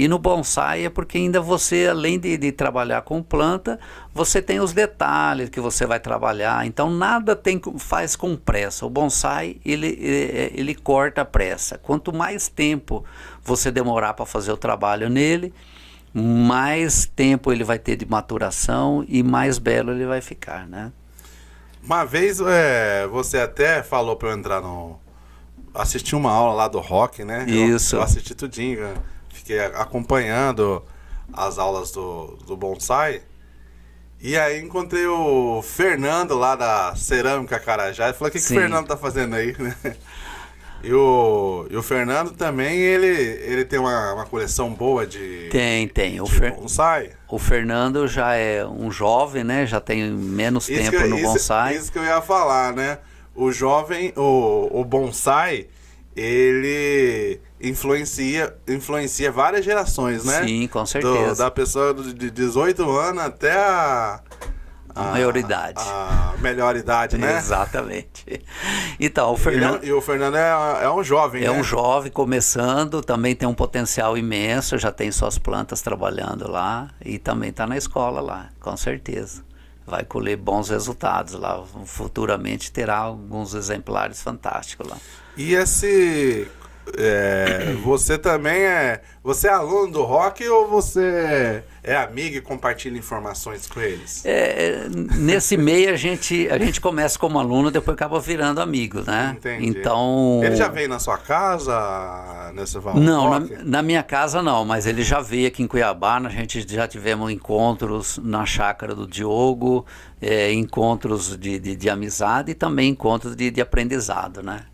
Speaker 2: E no bonsai é porque ainda você, além de trabalhar com planta, você tem os detalhes que você vai trabalhar. Então nada faz com pressa. O bonsai, ele corta a pressa. Quanto mais tempo você demorar para fazer o trabalho nele, mais tempo ele vai ter de maturação e mais belo ele vai ficar, né?
Speaker 1: Uma vez você até falou para eu entrar assistir uma aula lá do rock, né?
Speaker 2: Isso.
Speaker 1: Eu assisti tudinho, fiquei acompanhando as aulas do bonsai. E aí encontrei o Fernando lá da Cerâmica Carajás. Falei, o que o Fernando tá fazendo aí? E o Fernando também, ele tem uma coleção boa de bonsai.
Speaker 2: O Fernando já é um jovem, né? Já tem menos tempo no bonsai.
Speaker 1: Isso que eu ia falar, né? O jovem, o bonsai, ele influencia várias gerações, né?
Speaker 2: Sim, com certeza.
Speaker 1: Da pessoa de 18 anos até a
Speaker 2: maioridade.
Speaker 1: A melhor idade, né?
Speaker 2: Exatamente. Então, o Fernando...
Speaker 1: E o Fernando é um jovem, né?
Speaker 2: É um jovem começando, também tem um potencial imenso, já tem suas plantas trabalhando lá e também está na escola lá, com certeza. Vai colher bons resultados lá, futuramente terá alguns exemplares fantásticos lá.
Speaker 1: E você também você é aluno do rock ou você é amigo e compartilha informações com eles?
Speaker 2: Nesse meio a gente começa como aluno, depois acaba virando amigo, né?
Speaker 1: Entendi.
Speaker 2: Então...
Speaker 1: Ele já veio na sua casa, nesse Valrock?
Speaker 2: Não, na minha casa não, mas ele já veio aqui em Cuiabá, a gente já tivemos encontros na chácara do Diogo, encontros de amizade e também encontros de aprendizado, né?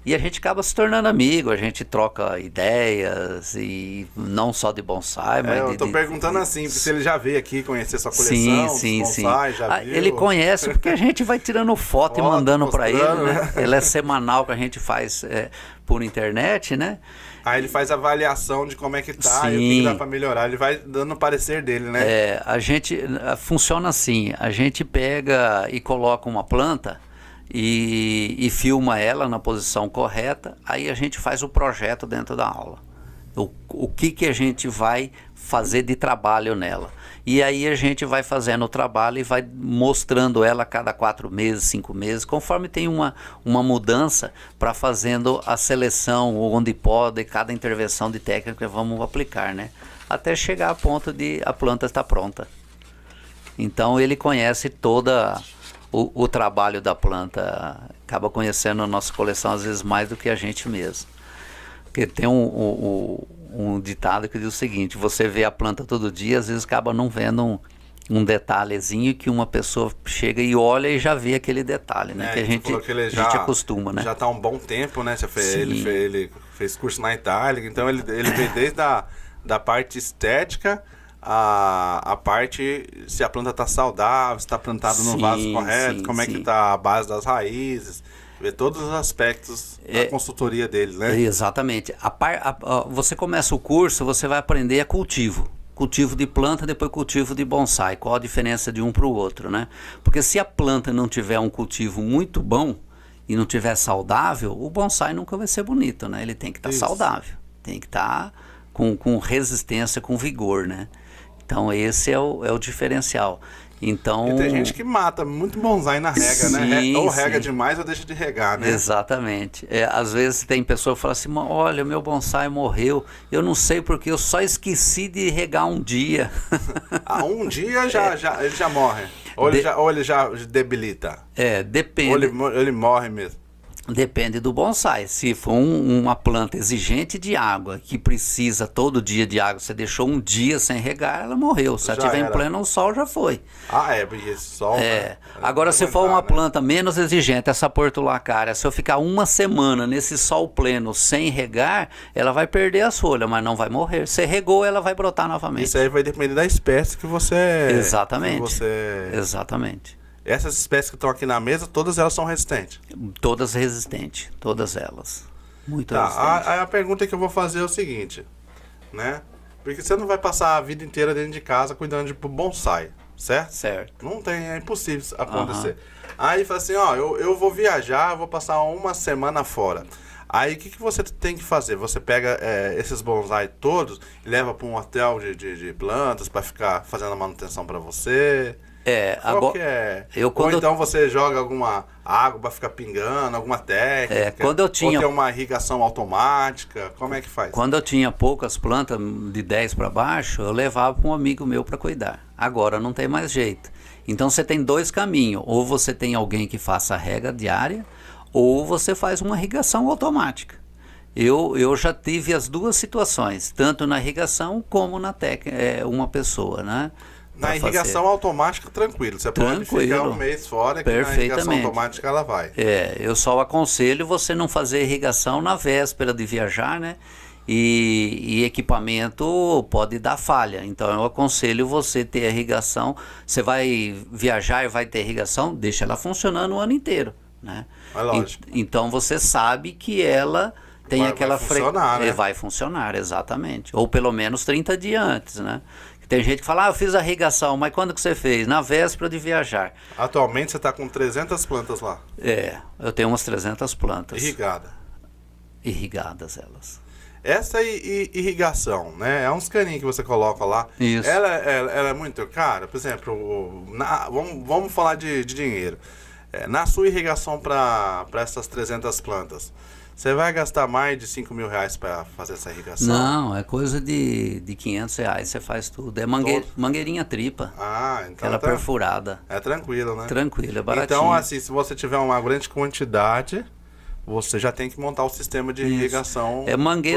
Speaker 2: E a gente acaba se tornando amigo, a gente troca ideias, e não só de bonsai, mas
Speaker 1: eu tô perguntando assim, se ele já veio aqui conhecer sua coleção,
Speaker 2: sim.
Speaker 1: bonsai, já viu?
Speaker 2: Ele conhece porque a gente vai tirando foto e mandando para ele, né? Ele é semanal que a gente faz por internet, né?
Speaker 1: Aí ele faz avaliação de como é que tá e o que dá para melhorar, ele vai dando o parecer dele, né?
Speaker 2: A gente funciona assim, a gente pega e coloca uma planta e filma ela na posição correta, aí a gente faz o projeto dentro da aula. O que a gente vai fazer de trabalho nela. E aí a gente vai fazendo o trabalho e vai mostrando ela a cada 4 meses, 5 meses, conforme tem uma mudança, para fazendo a seleção, onde pode, cada intervenção de técnica que vamos aplicar, né? Até chegar a ponto de a planta estar pronta. Então ele conhece toda o trabalho da planta, acaba conhecendo a nossa coleção às vezes mais do que a gente mesmo. Porque tem um ditado que diz o seguinte: você vê a planta todo dia, às vezes acaba não vendo um detalhezinho que uma pessoa chega e olha e já vê aquele detalhe, né? Que a gente acostuma, né?
Speaker 1: Já está há um bom tempo, né? Ele fez curso na Itália, então ele vê desde da parte estética a parte se a planta está saudável, se está plantada no vaso correto, como é que está a base das raízes, ver todos os aspectos da consultoria dele, né?
Speaker 2: Exatamente. Você começa o curso, você vai aprender a cultivo de planta, depois cultivo de bonsai. Qual a diferença de um para o outro, né? Porque se a planta não tiver um cultivo muito bom e não tiver saudável, o bonsai nunca vai ser bonito, né? Ele tem que estar saudável, tem que estar com resistência, com vigor, né? Então esse é o diferencial. Então,
Speaker 1: e tem gente que mata muito bonsai na rega, né? Ou rega demais ou deixa de regar, né?
Speaker 2: Exatamente. Às vezes tem pessoa que fala assim: olha, meu bonsai morreu, eu não sei porque eu só esqueci de regar um dia.
Speaker 1: Um dia ele já morre. Ou ele já debilita.
Speaker 2: Depende.
Speaker 1: Ou ele morre mesmo.
Speaker 2: Depende do bonsai. Se for uma planta exigente de água, que precisa todo dia de água, você deixou um dia sem regar, ela morreu. Se ela estiver em pleno sol, já foi.
Speaker 1: Porque esse sol...
Speaker 2: Agora, se for uma planta menos exigente, essa portulacária, se eu ficar uma semana nesse sol pleno sem regar, ela vai perder as folhas, mas não vai morrer. Se regou, ela vai brotar novamente.
Speaker 1: Isso aí vai depender da espécie que você...
Speaker 2: Exatamente. Exatamente.
Speaker 1: Essas espécies que estão aqui na mesa, todas elas são resistentes?
Speaker 2: Todas resistentes, todas elas. Muito resistentes.
Speaker 1: A pergunta que eu vou fazer é o seguinte, né? Porque você não vai passar a vida inteira dentro de casa cuidando de bonsai, certo?
Speaker 2: Certo.
Speaker 1: Não tem, é impossível isso acontecer. Aí fala assim, ó, eu vou viajar, eu vou passar uma semana fora. Aí o que você tem que fazer? Você pega esses bonsai todos e leva para um hotel de plantas para ficar fazendo a manutenção para você? Qual que é? Ou então você joga alguma água para ficar pingando, alguma técnica?
Speaker 2: Quando eu tinha...
Speaker 1: Ou tem uma irrigação automática? Como é que faz?
Speaker 2: Quando eu tinha poucas plantas, de 10 para baixo, eu levava para um amigo meu para cuidar. Agora não tem mais jeito. Então você tem dois caminhos. Ou você tem alguém que faça a rega diária, ou você faz uma irrigação automática. Eu já tive as duas situações, tanto na irrigação como na uma pessoa, né?
Speaker 1: Na irrigação automática, tranquilo. Você pode ficar um mês fora, que na irrigação automática ela vai.
Speaker 2: Eu só aconselho você não fazer irrigação na véspera de viajar, né? E equipamento pode dar falha. Então eu aconselho você ter a irrigação. Você vai viajar e vai ter irrigação, deixa ela funcionando o ano inteiro, né?
Speaker 1: É lógico.
Speaker 2: Então você sabe que ela tem aquela
Speaker 1: frequência. Né?
Speaker 2: Vai funcionar, exatamente. Ou pelo menos 30 dias antes, né? Tem gente que fala, eu fiz a irrigação, mas quando que você fez? Na véspera de viajar.
Speaker 1: Atualmente você está com 300 plantas lá?
Speaker 2: Eu tenho umas 300 plantas. Irrigadas elas.
Speaker 1: Essa irrigação, né? É uns caninhos que você coloca lá.
Speaker 2: Isso.
Speaker 1: Ela é muito cara? Por exemplo, vamos falar de dinheiro. Na sua irrigação para essas 300 plantas, você vai gastar mais de 5 mil reais para fazer essa irrigação?
Speaker 2: Não, é coisa de 500 reais, você faz tudo. É mangueirinha tripa.
Speaker 1: Então
Speaker 2: aquela perfurada.
Speaker 1: É tranquilo, né?
Speaker 2: Tranquilo, é baratinho.
Speaker 1: Então, assim, se você tiver uma grande quantidade, você já tem que montar o sistema de irrigação.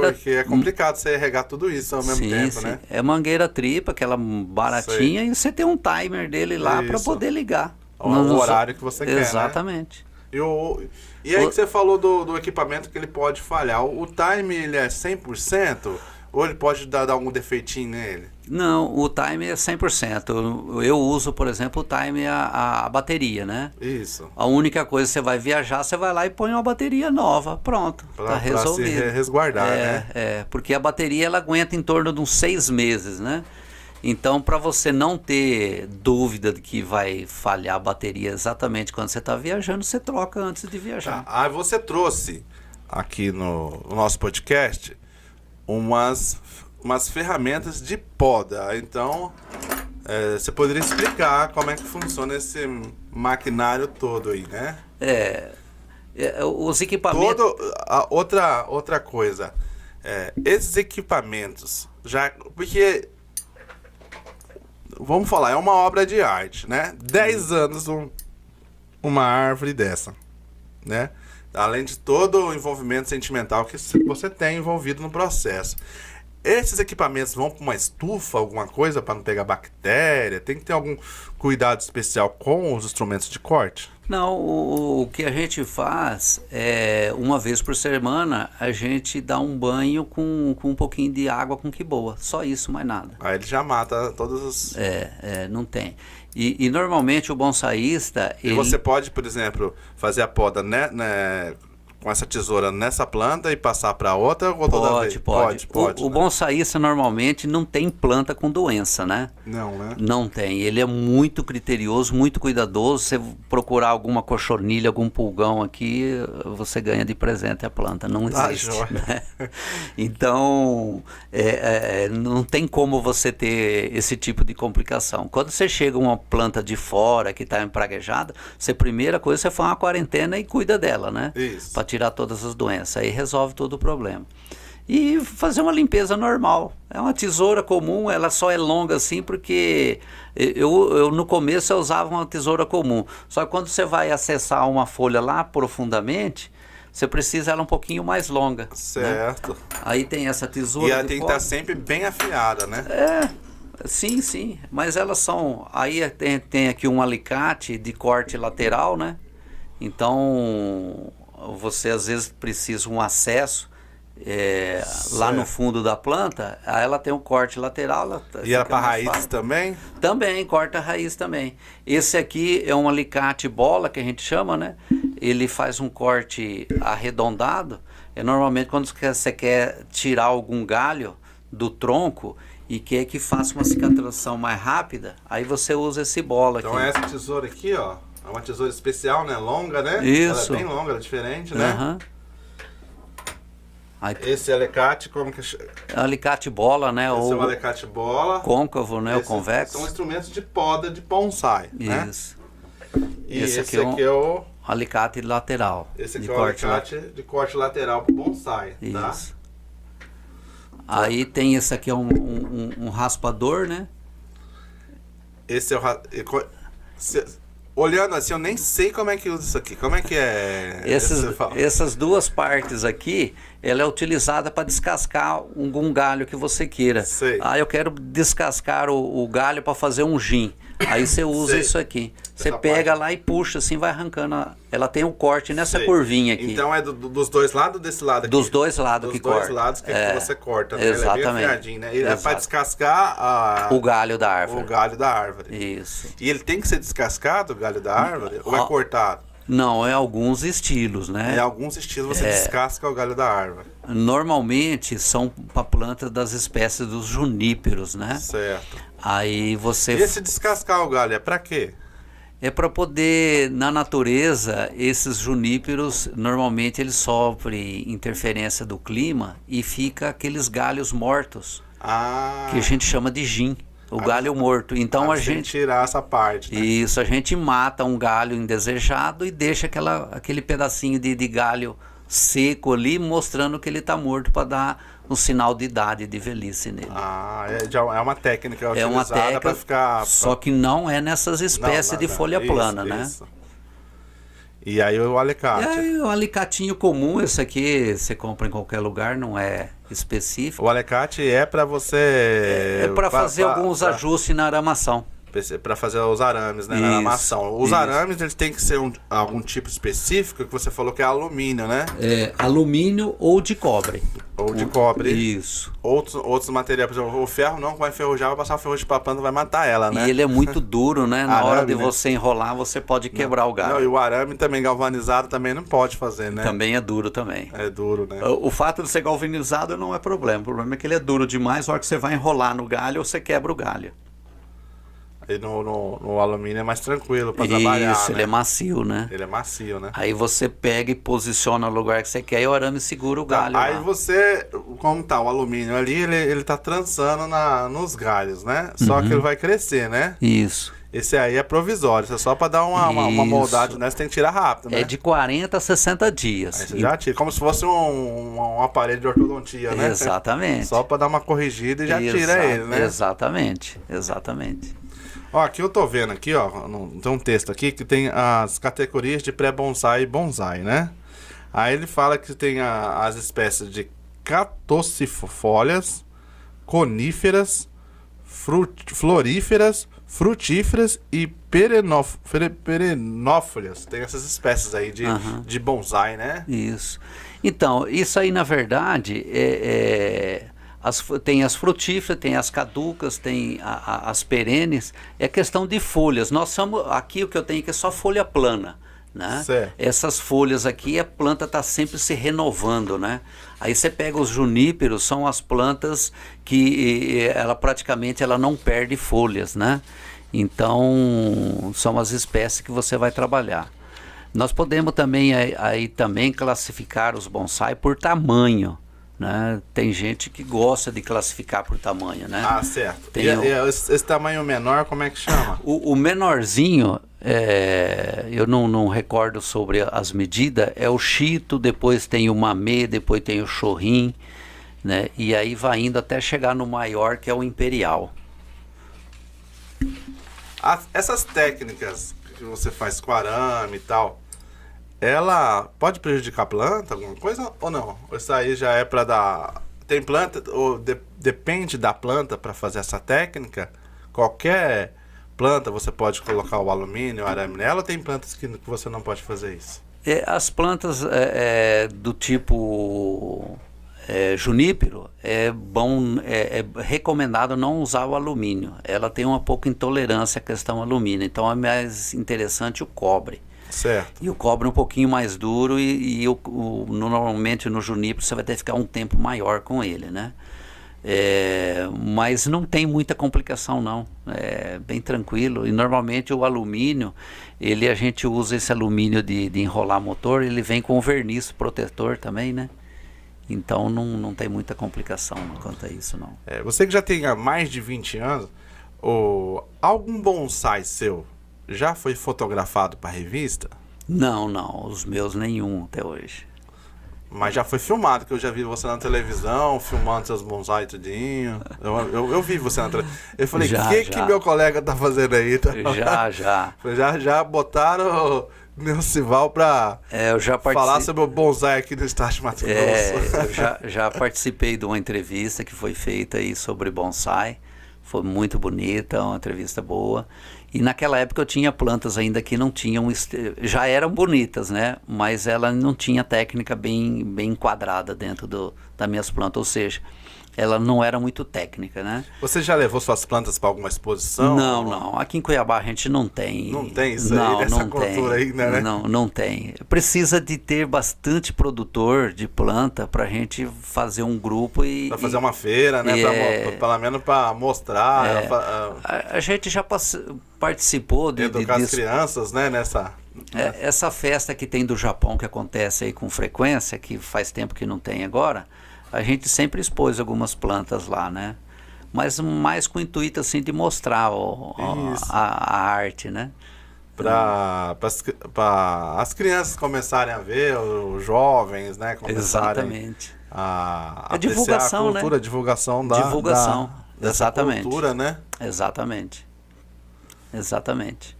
Speaker 1: Porque é complicado você regar tudo isso ao mesmo tempo, né?
Speaker 2: É mangueira tripa, aquela baratinha, e você tem um timer dele lá para poder ligar.
Speaker 1: No horário que você quer,
Speaker 2: exatamente.
Speaker 1: Né? E aí que você falou do equipamento que ele pode falhar. O time ele é 100%? Ou ele pode dar algum defeitinho nele?
Speaker 2: Não, o time é 100%. Eu uso, por exemplo, o time a bateria, né?
Speaker 1: Isso.
Speaker 2: A única coisa, você vai viajar, você vai lá e põe uma bateria nova. Pronto, tá resolvido.
Speaker 1: Pra se resguardar, né?
Speaker 2: Porque a bateria ela aguenta em torno de uns 6 meses, né? Então, para você não ter dúvida de que vai falhar a bateria exatamente quando você está viajando, você troca antes de viajar.
Speaker 1: Aí você trouxe aqui no nosso podcast umas ferramentas de poda. Então, você poderia explicar como é que funciona esse maquinário todo aí, né?
Speaker 2: Os equipamentos...
Speaker 1: Outra coisa, esses equipamentos, porque... Vamos falar, é uma obra de arte, né? 10 anos uma árvore dessa, né? Além de todo o envolvimento sentimental que você tem envolvido no processo. Esses equipamentos vão para uma estufa, alguma coisa para não pegar bactéria? Tem que ter algum cuidado especial com os instrumentos de corte?
Speaker 2: Não, o que a gente faz é, uma vez por semana, a gente dá um banho com um pouquinho de água com quiboa. Só isso, mais nada.
Speaker 1: Aí ele já mata todos os...
Speaker 2: não tem. E normalmente o bonsaísta...
Speaker 1: você pode, por exemplo, fazer a poda com essa tesoura nessa planta e passar para outra? Ou toda vez? Pode.
Speaker 2: O bonsaísta normalmente não tem planta com doença, né?
Speaker 1: Não, né?
Speaker 2: Não tem. Ele é muito criterioso, muito cuidadoso. Se você procurar alguma cochonilha, algum pulgão aqui, você ganha de presente a planta. Não existe. Né? Então, não tem como você ter esse tipo de complicação. Quando você chega uma planta de fora que está empraguejada, primeira coisa, você faz uma quarentena e cuida dela, né?
Speaker 1: Isso.
Speaker 2: Para tirar todas as doenças. Aí resolve todo o problema. E fazer uma limpeza normal. É uma tesoura comum, ela só é longa assim porque eu no começo eu usava uma tesoura comum. Só que quando você vai acessar uma folha lá profundamente, você precisa ela um pouquinho mais longa.
Speaker 1: Certo.
Speaker 2: Né? Aí tem essa tesoura.
Speaker 1: E ela tem que estar sempre bem afiada, né?
Speaker 2: Sim. Mas elas são... Aí tem aqui um alicate de corte lateral, né? Então... Você às vezes precisa um acesso lá no fundo da planta, aí ela tem um corte lateral.
Speaker 1: E ela para raiz também?
Speaker 2: Também, corta a raiz também. Esse aqui é um alicate bola, que a gente chama, né? Ele faz um corte arredondado. Normalmente quando você quer tirar algum galho do tronco, e quer que faça uma cicatrização mais rápida, aí você usa esse bola aqui.
Speaker 1: Então essa tesoura aqui, ó, é uma tesoura especial, né? Longa, né?
Speaker 2: Isso.
Speaker 1: Ela é bem longa, ela é diferente, né?
Speaker 2: Uhum. Aí,
Speaker 1: esse alicate, como que...
Speaker 2: alicate bola, né?
Speaker 1: Esse
Speaker 2: ou
Speaker 1: é o alicate bola.
Speaker 2: côncavo, né? O
Speaker 1: Esses
Speaker 2: convexo.
Speaker 1: São instrumentos de poda de bonsai, né?
Speaker 2: Isso.
Speaker 1: E
Speaker 2: Esse
Speaker 1: esse
Speaker 2: aqui
Speaker 1: aqui é o...
Speaker 2: alicate lateral.
Speaker 1: Esse aqui
Speaker 2: de
Speaker 1: é o
Speaker 2: corte
Speaker 1: alicate de corte lateral para bonsai, tá?
Speaker 2: Isso. Aí tem esse aqui, é um raspador, né?
Speaker 1: Esse é o... Olhando assim, eu nem sei como é que usa isso aqui. Como é que é?
Speaker 2: Essas duas partes aqui, ela é utilizada para descascar algum galho que você queira.
Speaker 1: Sei.
Speaker 2: Ah, eu quero descascar o galho para fazer um gin. Aí você usa
Speaker 1: Sei.
Speaker 2: isso aqui. Você
Speaker 1: Essa
Speaker 2: pega
Speaker 1: parte.
Speaker 2: lá e puxa, assim vai arrancando. Ela tem um corte nessa
Speaker 1: Sei.
Speaker 2: curvinha aqui.
Speaker 1: Então é dos dois lados ou desse lado aqui?
Speaker 2: Dos dois lados que corta.
Speaker 1: Dos dois lados que você corta, né?
Speaker 2: Exatamente.
Speaker 1: Ele é bem afiadinho, né? Ele é para
Speaker 2: Exato.
Speaker 1: descascar
Speaker 2: O galho da árvore.
Speaker 1: o galho da árvore.
Speaker 2: Isso.
Speaker 1: E ele tem que ser descascado, o galho da árvore? Ou é cortado?
Speaker 2: Não, é alguns estilos, né?
Speaker 1: Em alguns estilos você descasca o galho da árvore.
Speaker 2: Normalmente são para plantas das espécies dos juníperos, né?
Speaker 1: Certo.
Speaker 2: Aí você...
Speaker 1: E esse descascar o galho é para quê?
Speaker 2: É para poder, na natureza, esses juníperos, normalmente eles sofrem interferência do clima e fica aqueles galhos mortos, que a gente chama de gin, o galho morto. Então a gente...
Speaker 1: tirar essa parte, né?
Speaker 2: Isso, a gente mata um galho indesejado e deixa aquele pedacinho de galho seco ali, mostrando que ele está morto para dar um sinal de idade, de velhice nele.
Speaker 1: É uma técnica
Speaker 2: É uma
Speaker 1: utilizada
Speaker 2: técnica,
Speaker 1: para ficar...
Speaker 2: só que não é nessas espécies de folha plana, né?
Speaker 1: Isso. E aí o alicate.
Speaker 2: E aí o alicatinho comum, esse aqui você compra em qualquer lugar, não é específico.
Speaker 1: O alicate é para você...
Speaker 2: É para fazer alguns ajustes na aramação.
Speaker 1: Para fazer os arames, né?
Speaker 2: Isso,
Speaker 1: Na armação. Os
Speaker 2: isso.
Speaker 1: arames, eles têm que ser algum tipo específico, que você falou que é alumínio, né?
Speaker 2: É alumínio ou de cobre.
Speaker 1: Ou de cobre.
Speaker 2: Isso.
Speaker 1: Outros materiais, por exemplo, o ferro não vai enferrujar, vai passar o ferrugem pra planta, vai matar ela, né?
Speaker 2: E ele é muito duro, né? Na
Speaker 1: Arame,
Speaker 2: hora de
Speaker 1: né?
Speaker 2: você enrolar, você pode quebrar o galho.
Speaker 1: Não, e o arame também galvanizado também não pode fazer, né?
Speaker 2: Também é duro também.
Speaker 1: É duro, né?
Speaker 2: O fato de ser galvanizado não é problema. O problema é que ele é duro demais. Na hora que você vai enrolar no galho, você quebra o galho.
Speaker 1: E no alumínio é mais tranquilo para trabalhar,
Speaker 2: Isso,
Speaker 1: né?
Speaker 2: ele é macio, né?
Speaker 1: Ele é macio, né?
Speaker 2: Aí você pega e posiciona no lugar que você quer e o arame segura o galho
Speaker 1: Aí
Speaker 2: lá.
Speaker 1: você, como tá o alumínio ali, ele tá trançando nos galhos, né? Só que ele vai crescer, né?
Speaker 2: Isso.
Speaker 1: Esse aí é provisório, isso é só para dar uma moldade, né? Você tem que tirar rápido, né?
Speaker 2: É de 40 a 60 dias.
Speaker 1: Aí você já tira, como se fosse um aparelho de ortodontia, né?
Speaker 2: Exatamente.
Speaker 1: Só para dar uma corrigida e já tira ele, né?
Speaker 2: Exatamente, exatamente.
Speaker 1: Ó, aqui eu tô vendo aqui, ó, tem um texto aqui que tem as categorias de pré-bonsai e bonsai, né? Aí ele fala que tem as espécies de catocifólias, coníferas, floríferas, frutíferas e perenófilas. Tem essas espécies aí de bonsai, né?
Speaker 2: Isso. Então, isso aí na verdade tem as frutíferas, tem as caducas, tem as perenes, é questão de folhas. Nós somos, aqui o que eu tenho aqui é só folha plana, né?
Speaker 1: Certo.
Speaker 2: Essas folhas aqui, a planta está sempre se renovando, né? Aí você pega os juníperos, são as plantas que ela praticamente não perde folhas, né? Então, são as espécies que você vai trabalhar. Nós podemos também também classificar os bonsai por tamanho. Né? Tem gente que gosta de classificar por tamanho, né?
Speaker 1: Ah, certo. Esse tamanho menor, como é que chama?
Speaker 2: O menorzinho, eu não recordo sobre as medidas, é o chito, depois tem o mamê, depois tem o chorrim, né? E aí vai indo até chegar no maior, que é o imperial.
Speaker 1: Essas técnicas que você faz com arame e tal, ela pode prejudicar a planta, alguma coisa ou não? Isso aí já é para dar... Tem planta, ou depende da planta para fazer essa técnica? Qualquer planta você pode colocar o alumínio, o arame nela, ou tem plantas que você não pode fazer isso?
Speaker 2: As plantas do tipo junípero, é recomendado não usar o alumínio. Ela tem uma pouca intolerância à questão alumínio, então é mais interessante o cobre.
Speaker 1: Certo.
Speaker 2: E o cobre é um pouquinho mais duro normalmente no junípero você vai ter que ficar um tempo maior com ele, né? Mas não tem muita complicação não, é bem tranquilo. E normalmente o alumínio, a gente usa esse alumínio de enrolar motor, ele vem com verniz protetor também, né? Então não tem muita complicação quanto a isso não.
Speaker 1: Você que já tem há mais de 20 anos, algum bonsai seu já foi fotografado para revista?
Speaker 2: Não, os meus nenhum até hoje.
Speaker 1: Mas já foi filmado, que eu já vi você na televisão, filmando seus bonsai tudinho. Eu vi você na televisão. Eu falei, o que meu colega tá fazendo aí? Já botaram Neucival pra falar sobre o bonsai aqui no Start Mato Grosso.
Speaker 2: Eu já participei de uma entrevista que foi feita aí sobre bonsai. Foi muito bonita, uma entrevista boa. E naquela época eu tinha plantas ainda que não tinham, já eram bonitas, né? Mas ela não tinha técnica bem enquadrada dentro das minhas plantas, ou seja, ela não era muito técnica, né?
Speaker 1: Você já levou suas plantas para alguma exposição?
Speaker 2: Não. Aqui em Cuiabá a gente não tem.
Speaker 1: Não tem isso aí, essa cultura aí, né?
Speaker 2: Não tem. Precisa de ter bastante produtor de planta para a gente fazer um grupo e...
Speaker 1: Para fazer uma feira, né? Pelo menos para mostrar.
Speaker 2: A gente já participou de
Speaker 1: educar as crianças, né?
Speaker 2: Essa festa que tem do Japão, que acontece aí com frequência, que faz tempo que não tem agora, a gente sempre expôs algumas plantas lá, né? Mas mais com o intuito assim de mostrar a arte, né?
Speaker 1: Para as crianças começarem a ver, os jovens, né? Começarem a
Speaker 2: divulgação,
Speaker 1: a cultura,
Speaker 2: né?
Speaker 1: Divulgação dessa cultura, né?
Speaker 2: Exatamente.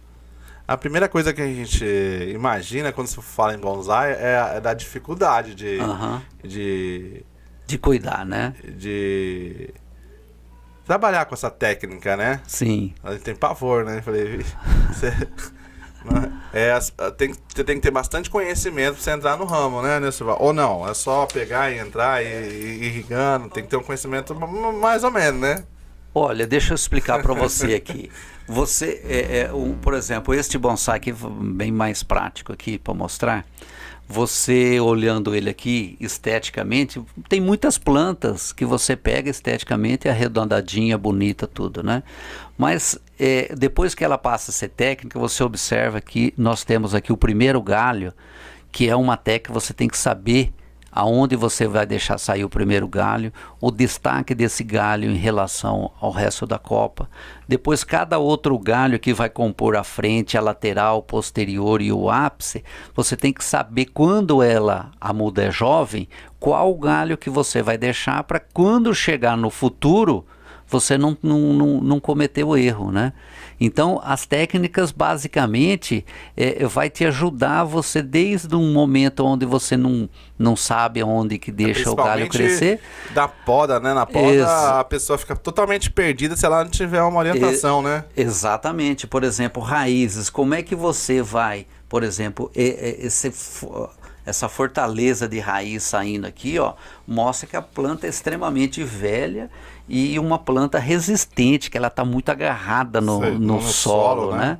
Speaker 1: A primeira coisa que a gente imagina quando se fala em bonsai é da dificuldade
Speaker 2: de cuidar, né?
Speaker 1: De trabalhar com essa técnica, né?
Speaker 2: Sim.
Speaker 1: A gente tem pavor, né? Eu falei, você tem que ter bastante conhecimento para você entrar no ramo, né? Ou não, é só pegar e entrar e ir irrigando, tem que ter um conhecimento mais ou menos, né?
Speaker 2: Olha, deixa eu explicar para você aqui. Você, por exemplo, este bonsai aqui, bem mais prático aqui para mostrar. Você olhando ele aqui esteticamente, tem muitas plantas que você pega esteticamente, arredondadinha, bonita, tudo, né? Mas depois que ela passa a ser técnica, você observa que nós temos aqui o primeiro galho, que é uma técnica que você tem que saber aonde você vai deixar sair o primeiro galho, o destaque desse galho em relação ao resto da copa. Depois, cada outro galho que vai compor a frente, a lateral, posterior e o ápice, você tem que saber quando a muda é jovem, qual galho que você vai deixar para quando chegar no futuro, você não cometer o erro, né? Então, as técnicas, basicamente, vai te ajudar você desde um momento onde você não sabe aonde que deixa o galho crescer.
Speaker 1: Da poda, né? Na poda, a pessoa fica totalmente perdida se ela não tiver uma orientação, né?
Speaker 2: Exatamente. Por exemplo, raízes. Como é que você vai, por exemplo, essa fortaleza de raiz saindo aqui, ó, mostra que a planta é extremamente velha e uma planta resistente, que ela está muito agarrada no solo, né?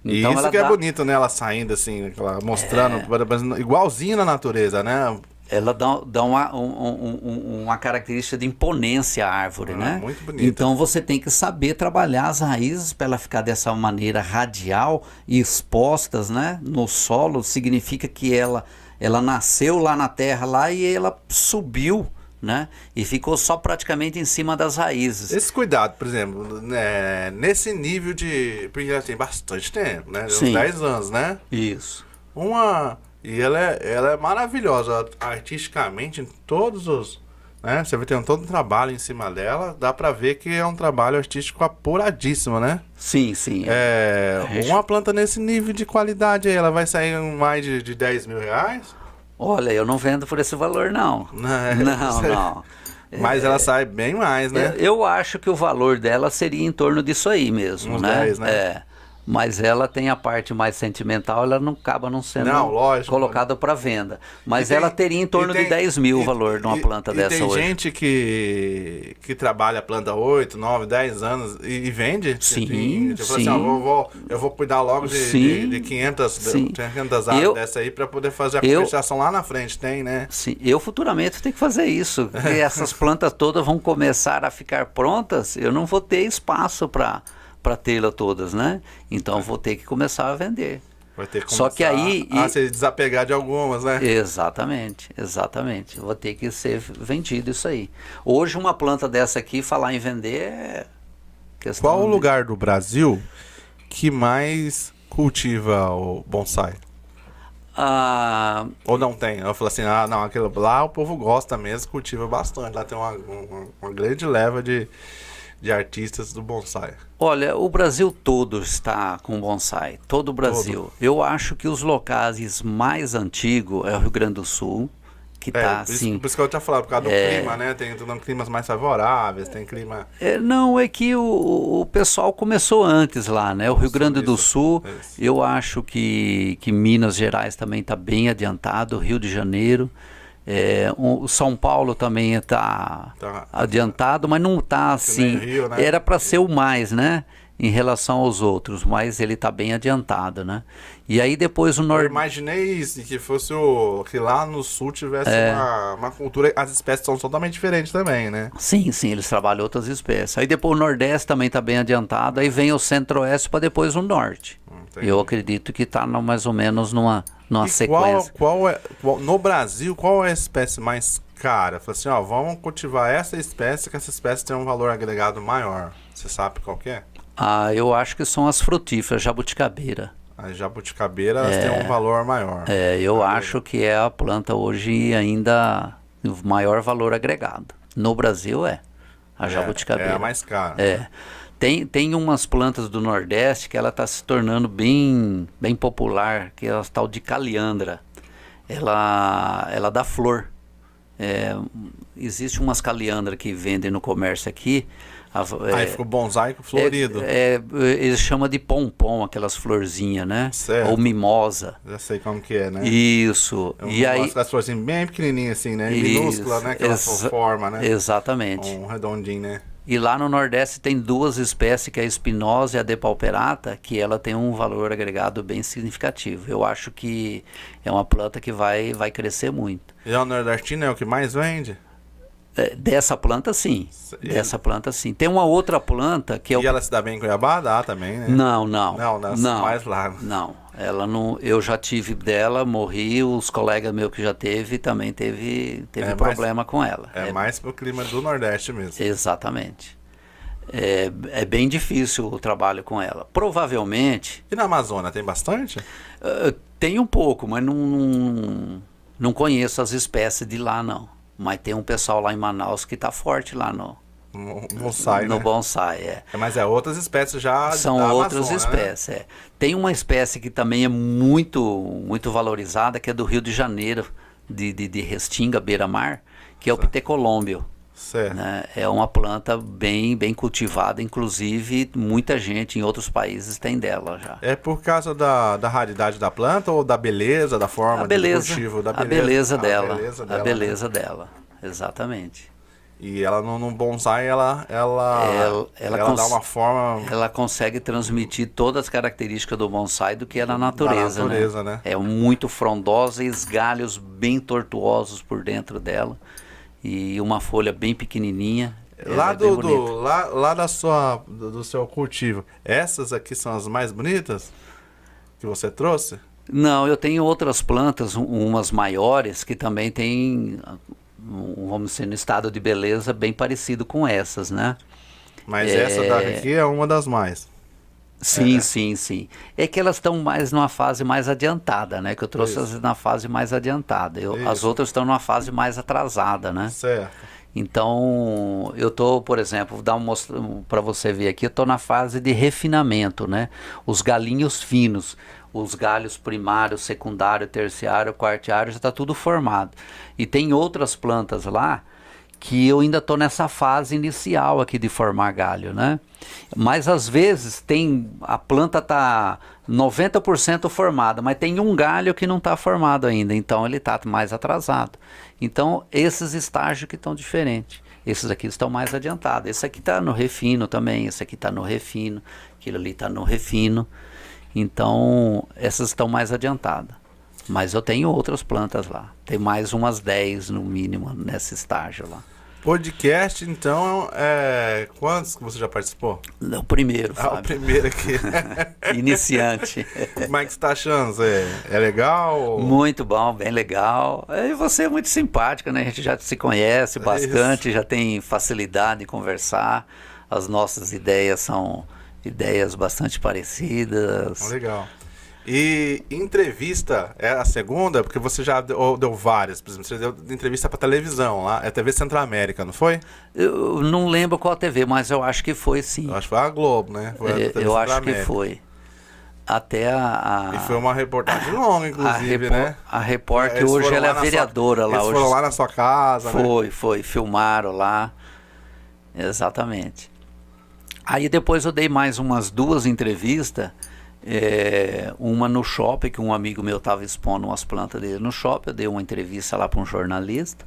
Speaker 1: Então, e isso que é bonito, né? Ela saindo assim, mostrando, igualzinho na natureza, né?
Speaker 2: Ela dá uma característica de imponência à árvore, né?
Speaker 1: Muito bonito.
Speaker 2: Então você tem que saber trabalhar as raízes para ela ficar dessa maneira radial e expostas, né? No solo, significa que ela nasceu lá na terra lá e ela subiu, né? E ficou só praticamente em cima das raízes.
Speaker 1: Esse cuidado, por exemplo, né, nesse nível de... Porque já tem bastante tempo, né? Uns 10 anos, né?
Speaker 2: Isso.
Speaker 1: E ela é maravilhosa artisticamente em todos os... Né? Você vai ter todo um trabalho em cima dela, dá pra ver que é um trabalho artístico apuradíssimo, né?
Speaker 2: Sim.
Speaker 1: Uma planta nesse nível de qualidade aí, ela vai sair mais de 10 mil reais?
Speaker 2: Olha, eu não vendo por esse valor, não. Não.
Speaker 1: Mas ela sai bem mais, né?
Speaker 2: Eu acho que o valor dela seria em torno disso aí mesmo,
Speaker 1: uns
Speaker 2: né?
Speaker 1: 10, né?
Speaker 2: Mas ela tem a parte mais sentimental, ela não acaba não sendo
Speaker 1: lógico,
Speaker 2: colocada para venda. Mas ela teria em torno de 10 mil o valor de uma planta dessa
Speaker 1: tem
Speaker 2: hoje.
Speaker 1: gente que trabalha a planta 8, 9, 10 anos e vende?
Speaker 2: Sim,
Speaker 1: tipo
Speaker 2: sim.
Speaker 1: assim, eu vou cuidar logo de 500 árvores dessa aí para poder fazer a comercialização lá na frente, tem, né?
Speaker 2: Sim, eu futuramente tenho que fazer isso. Porque essas plantas todas vão começar a ficar prontas, eu não vou ter espaço para tê-las todas, né? Então vou ter que começar a vender.
Speaker 1: Vai ter que
Speaker 2: Só que aí
Speaker 1: se desapegar de algumas, né?
Speaker 2: Exatamente. Vou ter que ser vendido isso aí. Hoje uma planta dessa aqui, falar em vender é questão.
Speaker 1: Qual o lugar do Brasil que mais cultiva o bonsai? Ou não tem? Eu falo assim, não, aquilo lá o povo gosta mesmo, cultiva bastante. Lá tem uma grande leva de artistas do bonsai.
Speaker 2: Olha, o Brasil todo está com bonsai, todo o Brasil.
Speaker 1: Todo.
Speaker 2: Eu acho que os locais mais antigos é o Rio Grande do Sul, que está assim...
Speaker 1: Por isso que eu tinha falado, por causa do clima, né? Tem climas mais favoráveis, tem clima...
Speaker 2: não, é que o pessoal começou antes lá, né? O Rio Grande do Sul, eu acho que Minas Gerais também está bem adiantado, Rio de Janeiro... o São Paulo também está adiantado, mas não está assim.
Speaker 1: Rio, né?
Speaker 2: Era para ser o mais, né? Em relação aos outros, mas ele está bem adiantado, né? E aí depois o
Speaker 1: Eu imaginei isso, que fosse que lá no sul tivesse uma cultura. As espécies são totalmente diferentes também, né?
Speaker 2: Sim, eles trabalham outras espécies. Aí depois o Nordeste também está bem adiantado, aí vem o Centro-Oeste para depois o Norte.
Speaker 1: Entendi.
Speaker 2: Eu acredito que está mais ou menos numa sequência.
Speaker 1: No Brasil, qual é a espécie mais cara? Fala assim, vamos cultivar essa espécie, que essa espécie tem um valor agregado maior. Você sabe qual que é?
Speaker 2: Eu acho que são as frutíferas, jabuticabeira.
Speaker 1: As jabuticabeiras têm um valor maior.
Speaker 2: Eu acho que é a planta hoje ainda o maior valor agregado. No Brasil a jabuticabeira.
Speaker 1: É a mais cara.
Speaker 2: Tem umas plantas do Nordeste que ela está se tornando bem popular, que é a tal de caliandra. Ela dá flor. Existe umas caliandras que vendem no comércio aqui.
Speaker 1: Aí ficou bonsai florido.
Speaker 2: Eles chamam de pompom, aquelas florzinhas, né?
Speaker 1: Certo.
Speaker 2: Ou mimosa.
Speaker 1: Já sei como que é, né?
Speaker 2: Isso.
Speaker 1: E aí as florzinhas bem pequenininhas assim, né? Minúscula, né? Aquela forma, né?
Speaker 2: Exatamente.
Speaker 1: Um redondinho, né?
Speaker 2: E lá no Nordeste tem duas espécies, que é a espinosa e a depauperata, que ela tem um valor agregado bem significativo. Eu acho que é uma planta que vai crescer muito.
Speaker 1: E o nordestino é o que mais vende?
Speaker 2: Dessa planta, sim. Dessa planta, sim. Tem uma outra planta que é...
Speaker 1: E ela se dá bem em Cuiabá? Dá também, né?
Speaker 2: Não.
Speaker 1: Mais lá.
Speaker 2: Não. Ela não... Eu já tive dela, morri. Os colegas meus que já também teve problema com ela.
Speaker 1: Mais pro clima do Nordeste mesmo.
Speaker 2: Exatamente. É bem difícil o trabalho com ela. Provavelmente...
Speaker 1: E na Amazônia tem bastante?
Speaker 2: Tem um pouco, mas não conheço as espécies de lá, não. Mas tem um pessoal lá em Manaus que está forte lá no
Speaker 1: bonsai,
Speaker 2: no
Speaker 1: né?
Speaker 2: bonsai,
Speaker 1: Mas outras espécies já
Speaker 2: são
Speaker 1: da
Speaker 2: outras
Speaker 1: Amazônia,
Speaker 2: espécies, né? Tem uma espécie que também é muito valorizada, que é do Rio de Janeiro, de Restinga, beira-mar, que é o ptecolômbio.
Speaker 1: Certo.
Speaker 2: Né? É uma planta bem cultivada, inclusive muita gente em outros países tem dela já.
Speaker 1: É por causa da raridade da planta ou da beleza, da forma de cultivo?
Speaker 2: A beleza dela. A beleza dela, exatamente.
Speaker 1: E ela no bonsai, ela dá uma forma...
Speaker 2: Ela consegue transmitir todas as características do bonsai do que é na natureza, né? É muito frondosa e os galhos bem tortuosos por dentro dela. E uma folha bem pequenininha.
Speaker 1: Lá do seu cultivo, essas aqui são as mais bonitas que você trouxe?
Speaker 2: Não, eu tenho outras plantas, umas maiores, que também tem, vamos dizer, no estado de beleza bem parecido com essas, né?
Speaker 1: Mas essa daqui é uma das mais.
Speaker 2: Sim. É que elas estão mais numa fase mais adiantada, né? Que eu trouxe as na fase mais adiantada. As outras estão numa fase mais atrasada, né?
Speaker 1: Certo.
Speaker 2: Então, eu estou, por exemplo, vou dar para você ver aqui, eu estou na fase de refinamento, né? Os galinhos finos, os galhos primário, secundário, terciário, quartiário, já está tudo formado. E tem outras plantas lá que eu ainda estou nessa fase inicial aqui de formar galho, né? Mas às vezes a planta está 90% formada, mas tem um galho que não está formado ainda, então ele está mais atrasado. Então esses estágios que estão diferentes. Esses aqui estão mais adiantados. Esse aqui está no refino também, esse aqui está no refino, aquilo ali está no refino. Então essas estão mais adiantadas. Mas eu tenho outras plantas lá. Tem mais umas 10 no mínimo nesse estágio lá.
Speaker 1: Podcast, então, quantos que você já participou?
Speaker 2: O primeiro, Fábio.
Speaker 1: O primeiro aqui.
Speaker 2: Iniciante.
Speaker 1: Como é que você está achando? É legal?
Speaker 2: Muito bom, bem legal. E você é muito simpática, né? A gente já se conhece bastante, já tem facilidade de conversar. As nossas ideias são ideias bastante parecidas.
Speaker 1: Legal. E entrevista é a segunda? Porque você já deu várias. Por exemplo, você deu entrevista para televisão lá. É TV Centro-América, não foi?
Speaker 2: Eu não lembro qual TV, mas eu acho que foi sim.
Speaker 1: Eu acho que foi a Globo, né? Foi
Speaker 2: eu acho que foi. Até
Speaker 1: E foi uma reportagem longa, inclusive, né?
Speaker 2: A repórter hoje ela é vereadora lá.
Speaker 1: Eles foram lá na sua casa,
Speaker 2: né? Foi. Filmaram lá. Exatamente. Aí depois eu dei mais umas 2 entrevistas. Uma no shopping, que um amigo meu estava expondo umas plantas dele no shopping. Eu dei uma entrevista lá para um jornalista.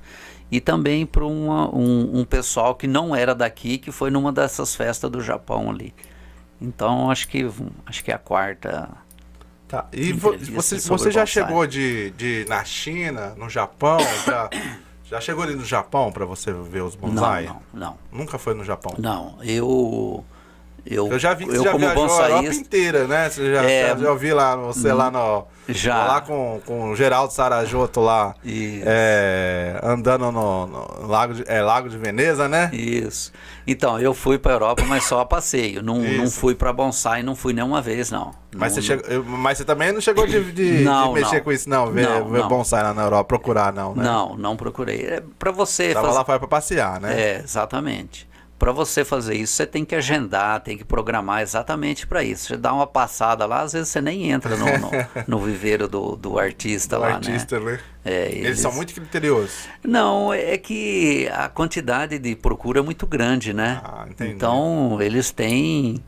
Speaker 2: E também para um pessoal que não era daqui, que foi numa dessas festas do Japão ali. Então acho que é a 4ª.
Speaker 1: Tá. E você já chegou na China, no Japão? Já chegou ali no Japão para você ver os bonsai?
Speaker 2: Não.
Speaker 1: Nunca foi no Japão?
Speaker 2: Não, eu
Speaker 1: já vi que você já viajou a Europa inteira, né? Você já ouvi lá, você lá lá com o Geraldo Sarajoto lá, andando no Lago de Veneza, né?
Speaker 2: Isso. Então, eu fui para a Europa, mas só a passeio. Não fui para bonsai, não fui nenhuma vez, não.
Speaker 1: Mas você também não chegou de mexer com isso, não? Ver bonsai lá na Europa, procurar, não, né?
Speaker 2: Não procurei. Para você
Speaker 1: Tava lá para passear, né?
Speaker 2: Exatamente. Para você fazer isso, você tem que agendar, tem que programar exatamente para isso. Você dá uma passada lá, às vezes você nem entra no viveiro do artista lá,
Speaker 1: né? Eles são muito criteriosos.
Speaker 2: Não, é que a quantidade de procura é muito grande, né?
Speaker 1: Entendi.
Speaker 2: Então, eles têm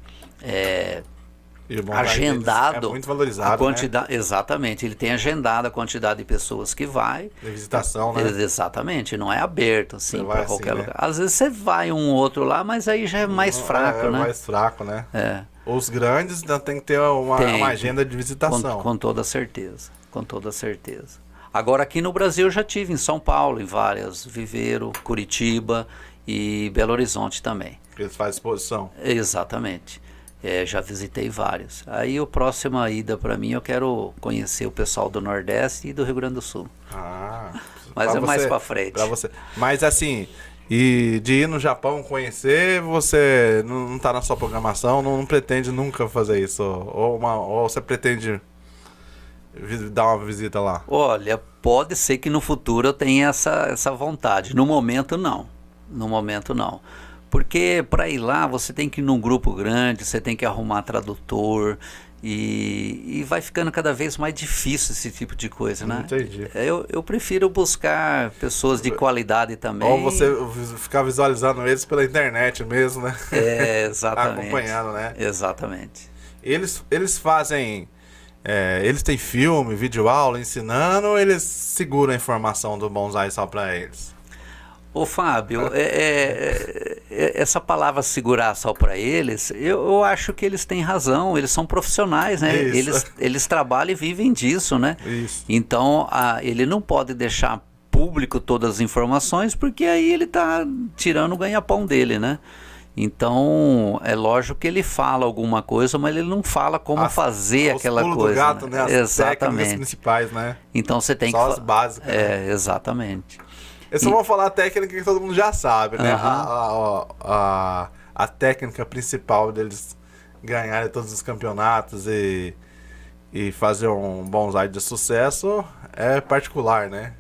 Speaker 2: agendado
Speaker 1: é muito valorizado,
Speaker 2: a quantidade, né? Exatamente, ele tem agendado a quantidade de pessoas que vai.
Speaker 1: De visitação, né?
Speaker 2: Exatamente, não é aberto assim para qualquer lugar.
Speaker 1: Né?
Speaker 2: Às vezes você vai um outro lá, mas aí já é mais fraco, né?
Speaker 1: Mais fraco, né? Os grandes tem que ter uma agenda de visitação.
Speaker 2: Com toda certeza, com toda certeza. Agora aqui no Brasil eu já tive em São Paulo, em várias, Viveiro, Curitiba e Belo Horizonte também.
Speaker 1: Eles fazem exposição.
Speaker 2: Exatamente. Já visitei vários. Aí a próxima ida para mim eu quero conhecer o pessoal do Nordeste e do Rio Grande do Sul. Mas mais para frente.
Speaker 1: Pra você. Mas assim, e de ir no Japão conhecer, você não está na sua programação, não pretende nunca fazer isso? Ou você pretende dar uma visita lá?
Speaker 2: Olha, pode ser que no futuro eu tenha essa vontade. No momento não. Porque para ir lá você tem que ir num grupo grande, você tem que arrumar tradutor e vai ficando cada vez mais difícil esse tipo de coisa, né?
Speaker 1: Entendi.
Speaker 2: Eu prefiro buscar pessoas de qualidade também.
Speaker 1: Ou você ficar visualizando eles pela internet mesmo, né?
Speaker 2: Exatamente.
Speaker 1: Acompanhando, né?
Speaker 2: Exatamente.
Speaker 1: Eles fazem... eles têm filme, videoaula ensinando, ou eles seguram a informação do bonsai só para eles?
Speaker 2: Ô Fábio, essa palavra segurar só para eles, eu acho que eles têm razão, eles são profissionais, né? Eles trabalham e vivem disso, né?
Speaker 1: Isso.
Speaker 2: Então, ele não pode deixar público todas as informações, porque aí ele está tirando o ganha-pão dele, né? Então, é lógico que ele fala alguma coisa, mas ele não fala como fazer aquela coisa.
Speaker 1: Do gato, né? As
Speaker 2: exatamente.
Speaker 1: Técnicas principais, né?
Speaker 2: Então, você tem
Speaker 1: só as básicas.
Speaker 2: Né? Exatamente.
Speaker 1: Eu só vou falar a técnica que todo mundo já sabe, né? A técnica principal deles ganharem todos os campeonatos e fazer um bonsai de sucesso é particular, né?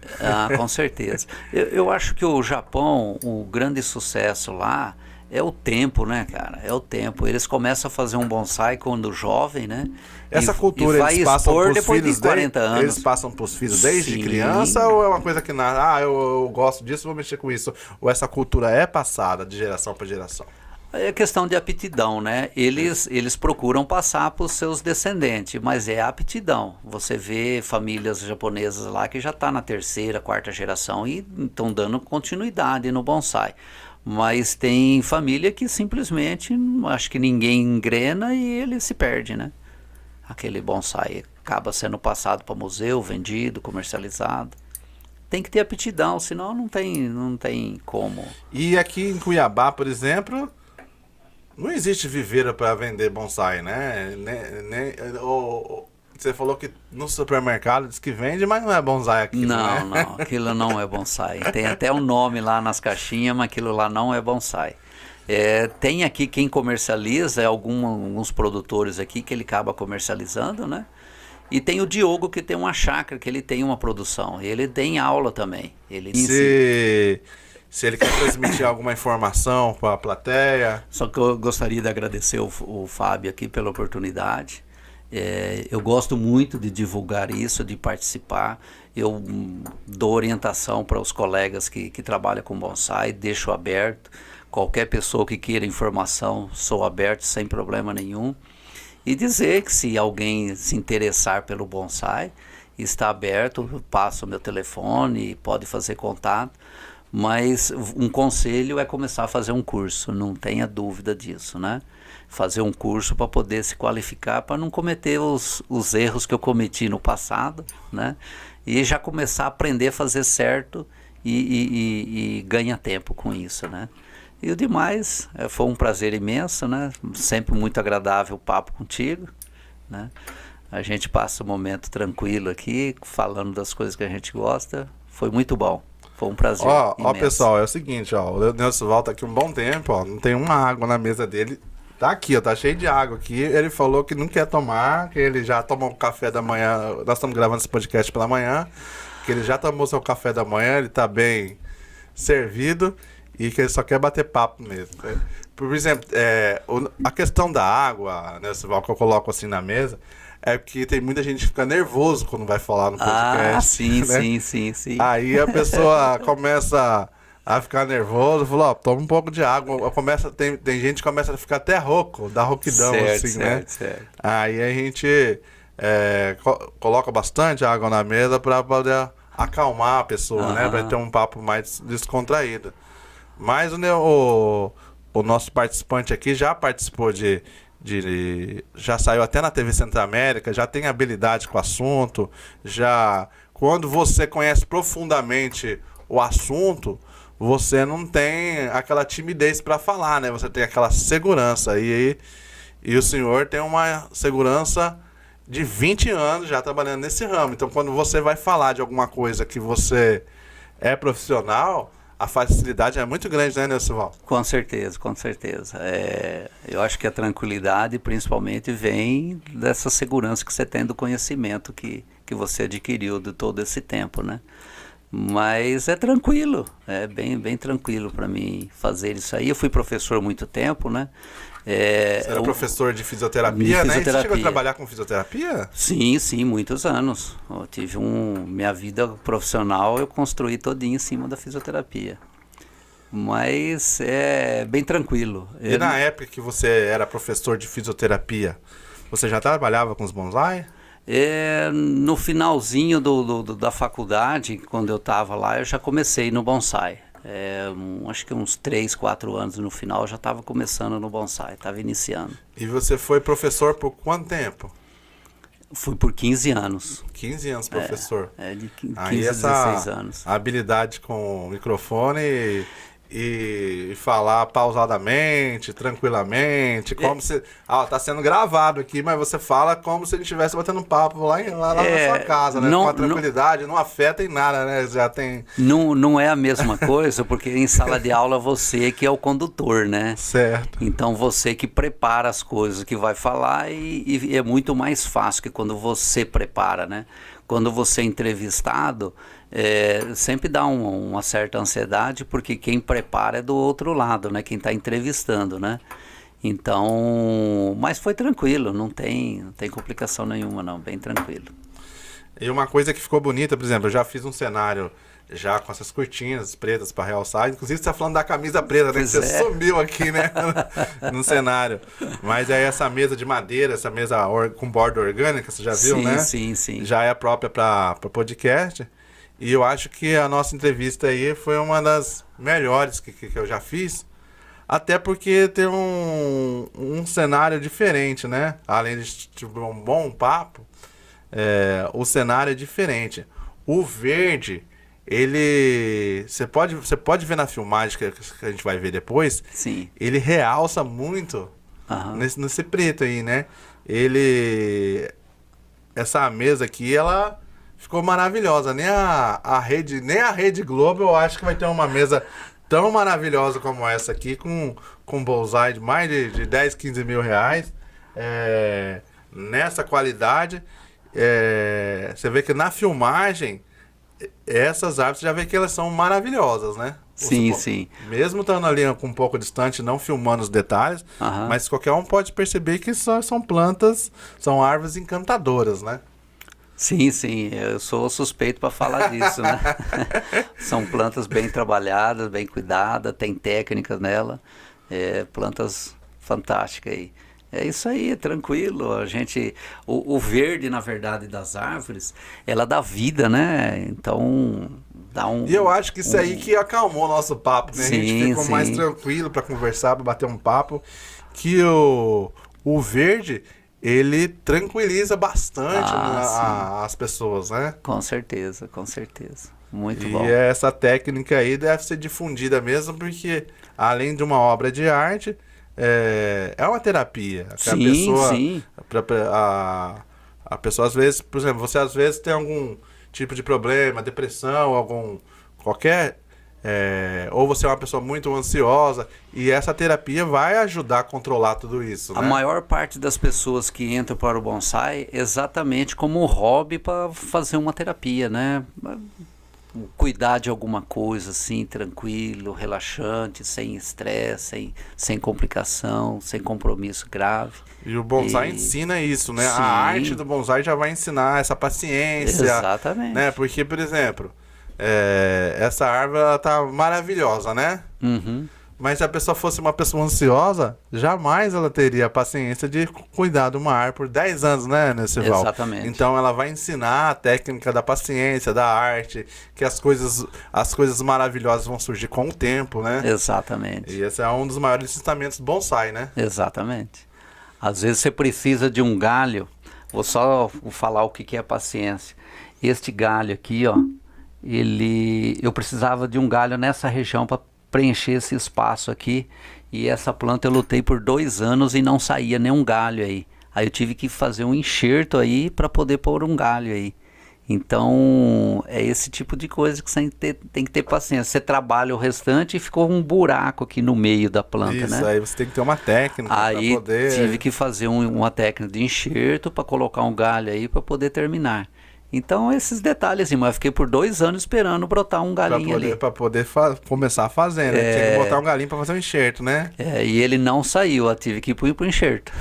Speaker 2: Com certeza. Eu acho que o Japão, o grande sucesso lá É o tempo, né, cara? É o tempo. Eles começam a fazer um bonsai quando jovem, né?
Speaker 1: Essa cultura
Speaker 2: e vai
Speaker 1: eles passam
Speaker 2: expor
Speaker 1: pros
Speaker 2: depois
Speaker 1: filhos
Speaker 2: de 40 anos.
Speaker 1: Eles passam pros filhos desde
Speaker 2: Sim.
Speaker 1: criança ou é uma coisa que eu gosto disso, vou mexer com isso? Ou essa cultura é passada de geração para geração?
Speaker 2: É questão de aptidão, né? Eles procuram passar para os seus descendentes, mas é a aptidão. Você vê famílias japonesas lá que já está na terceira, quarta geração e estão dando continuidade no bonsai. Mas tem família que simplesmente, acho que ninguém engrena e ele se perde, né? Aquele bonsai acaba sendo passado para museu, vendido, comercializado. Tem que ter aptidão, senão não tem como.
Speaker 1: E aqui em Cuiabá, por exemplo, não existe viveiro para vender bonsai, né? Você falou que no supermercado diz que vende, mas não é bonsai aqui,
Speaker 2: Não,
Speaker 1: né?
Speaker 2: não, aquilo não é bonsai. Tem até um nome lá nas caixinhas, mas aquilo lá não é bonsai. Tem aqui quem comercializa, alguns produtores aqui que ele acaba comercializando, né? E tem o Diogo que tem uma chácara, que ele tem uma produção. Ele tem aula também. Ele
Speaker 1: Se ele quer transmitir alguma informação para a plateia.
Speaker 2: Só que eu gostaria de agradecer o Fábio aqui pela oportunidade. Eu gosto muito de divulgar isso, de participar. Eu dou orientação para os colegas que trabalham com bonsai, deixo aberto. Qualquer pessoa que queira informação, sou aberto sem problema nenhum. E dizer que se alguém se interessar pelo bonsai, está aberto, passo o meu telefone, pode fazer contato. Mas um conselho é começar a fazer um curso, não tenha dúvida disso, né? Fazer um curso para poder se qualificar, para não cometer os erros que eu cometi no passado, né? E já começar a aprender a fazer certo e ganha tempo com isso, né? E o demais, foi um prazer imenso, né? Sempre muito agradável o papo contigo, né? A gente passa um momento tranquilo aqui, falando das coisas que a gente gosta, foi muito bom. Foi um prazer.
Speaker 1: Ó, pessoal, é o seguinte, ó, o Nelson volta aqui um bom tempo, ó, não tem uma água na mesa dele, tá aqui, ó, tá cheio de água aqui. Ele falou que não quer tomar, que ele já tomou o café da manhã, nós estamos gravando esse podcast pela manhã, que ele já tomou seu café da manhã, ele tá bem servido e que ele só quer bater papo mesmo. Por exemplo, a questão da água, Nelson Val, que eu coloco assim na mesa, é porque tem muita gente que fica nervoso quando vai falar no podcast.
Speaker 2: Ah, sim,
Speaker 1: né?
Speaker 2: sim.
Speaker 1: Aí a pessoa começa a ficar nervosa, fala, ó, toma um pouco de água. Tem gente que começa a ficar até rouco, dá rouquidão,
Speaker 2: certo,
Speaker 1: assim, né?
Speaker 2: Certo.
Speaker 1: Aí a gente coloca bastante água na mesa para poder acalmar a pessoa, né? Para ter um papo mais descontraído. Mas o nosso participante aqui já participou já saiu até na TV Centro-América, já tem habilidade com o assunto, quando você conhece profundamente o assunto, você não tem aquela timidez para falar, né? Você tem aquela segurança e o senhor tem uma segurança de 20 anos já trabalhando nesse ramo. Então, quando você vai falar de alguma coisa que você é profissional, a facilidade é muito grande, né, Nelson Val?
Speaker 2: Com certeza. Eu acho que a tranquilidade principalmente vem dessa segurança que você tem do conhecimento que você adquiriu de todo esse tempo, né? Mas é tranquilo, é bem tranquilo para mim fazer isso aí. Eu fui professor há muito tempo, né?
Speaker 1: Você era professor de fisioterapia, né? E você chegou a trabalhar com fisioterapia?
Speaker 2: Sim, muitos anos. Eu tive minha vida profissional eu construí todinha em cima da fisioterapia. Mas é bem tranquilo.
Speaker 1: E na época que você era professor de fisioterapia, você já trabalhava com os bonsai?
Speaker 2: No finalzinho da faculdade, quando eu estava lá, eu já comecei no bonsai. Acho que uns 3, 4 anos no final eu já estava começando no bonsai, estava iniciando.
Speaker 1: E você foi professor por quanto tempo?
Speaker 2: Fui por 15 anos.
Speaker 1: 15 anos, professor.
Speaker 2: De 15 a
Speaker 1: Aí
Speaker 2: 16 anos.
Speaker 1: A habilidade com o microfone e falar pausadamente, tranquilamente, como se... tá sendo gravado aqui, mas você fala como se a gente estivesse batendo um papo lá na sua casa, né? Com a tranquilidade, não afeta em nada, né? Já tem...
Speaker 2: Não é a mesma coisa, porque em sala de aula você que é o condutor, né?
Speaker 1: Certo.
Speaker 2: Então você que prepara as coisas que vai falar e é muito mais fácil que quando você prepara, né? Quando você é entrevistado, sempre dá uma certa ansiedade, porque quem prepara é do outro lado, né? Quem está entrevistando, né? Então, mas foi tranquilo, não tem complicação nenhuma não, bem tranquilo.
Speaker 1: E uma coisa que ficou bonita, por exemplo, eu já fiz um cenário já com essas cortinas pretas para realçar. Inclusive, você tá falando da camisa preta, né? Que você sumiu aqui, né? no cenário. Mas aí essa mesa de madeira, essa mesa com borda orgânica, você já viu,
Speaker 2: sim,
Speaker 1: né?
Speaker 2: Sim.
Speaker 1: Já é própria para podcast. E eu acho que a nossa entrevista aí foi uma das melhores que eu já fiz. Até porque tem um cenário diferente, né? Além de tipo, um bom papo, o cenário é diferente. O verde, ele... Você pode ver na filmagem que a gente vai ver depois.
Speaker 2: Sim.
Speaker 1: Ele realça muito nesse preto aí, né? Essa mesa aqui, ela ficou maravilhosa. Nem a Rede Globo, eu acho que vai ter uma mesa tão maravilhosa como essa aqui, com bullseye de mais de 10, 15 mil reais. Nessa qualidade. Você vê que na filmagem, essas árvores, você já vê que elas são maravilhosas, né?
Speaker 2: Sim.
Speaker 1: Mesmo estando ali com um pouco distante, não filmando os detalhes, mas qualquer um pode perceber que são plantas, são árvores encantadoras, né?
Speaker 2: Sim, eu sou suspeito para falar disso, né? São plantas bem trabalhadas, bem cuidadas, tem técnicas nela, plantas fantásticas aí. É isso aí, é tranquilo. O verde, na verdade, das árvores, ela dá vida, né? Então, dá um...
Speaker 1: E eu acho que isso aí que acalmou o nosso papo, né?
Speaker 2: Sim,
Speaker 1: a gente ficou mais tranquilo para conversar, para bater um papo, que o verde, ele tranquiliza bastante as pessoas, né?
Speaker 2: Com certeza. Muito bom.
Speaker 1: E essa técnica aí deve ser difundida mesmo, porque além de uma obra de arte, é uma terapia.
Speaker 2: Sim.
Speaker 1: A pessoa às vezes, por exemplo, você às vezes tem algum tipo de problema, depressão, ou você é uma pessoa muito ansiosa, e essa terapia vai ajudar a controlar tudo isso,
Speaker 2: A
Speaker 1: né?
Speaker 2: maior parte das pessoas que entram para o bonsai é exatamente como um hobby para fazer uma terapia, né? Cuidar de alguma coisa assim, tranquilo, relaxante, sem estresse, sem complicação, sem compromisso grave.
Speaker 1: E o bonsai ensina isso, né?
Speaker 2: Sim.
Speaker 1: A arte do bonsai já vai ensinar essa paciência.
Speaker 2: Exatamente.
Speaker 1: Né? Porque, por exemplo, essa árvore ela tá maravilhosa, né? Mas se a pessoa fosse uma pessoa ansiosa, jamais ela teria a paciência de cuidar de uma árvore por 10 anos, né, Nessival?
Speaker 2: Exatamente.
Speaker 1: Então ela vai ensinar a técnica da paciência, da arte, que as coisas maravilhosas vão surgir com o tempo, né?
Speaker 2: Exatamente.
Speaker 1: E esse é um dos maiores ensinamentos do bonsai, né?
Speaker 2: Exatamente. Às vezes você precisa de um galho, vou só falar o que é paciência. Este galho aqui, ó, eu precisava de um galho nessa região para preencher esse espaço aqui, e essa planta eu lutei por 2 anos e não saía nenhum galho aí. Aí eu tive que fazer um enxerto aí para poder pôr um galho aí. Então é esse tipo de coisa que você tem que ter paciência. Você trabalha o restante e ficou um buraco aqui no meio da planta,
Speaker 1: isso,
Speaker 2: né?
Speaker 1: Aí você tem que ter uma técnica para poder...
Speaker 2: tive que fazer uma técnica de enxerto para colocar um galho aí para poder terminar. Então, esses detalhes, assim, mas eu fiquei por 2 anos esperando brotar um galinho ali.
Speaker 1: Para poder começar a fazer, né? Tinha que botar um galinho para fazer um enxerto, né?
Speaker 2: E ele não saiu, eu tive que ir pro enxerto.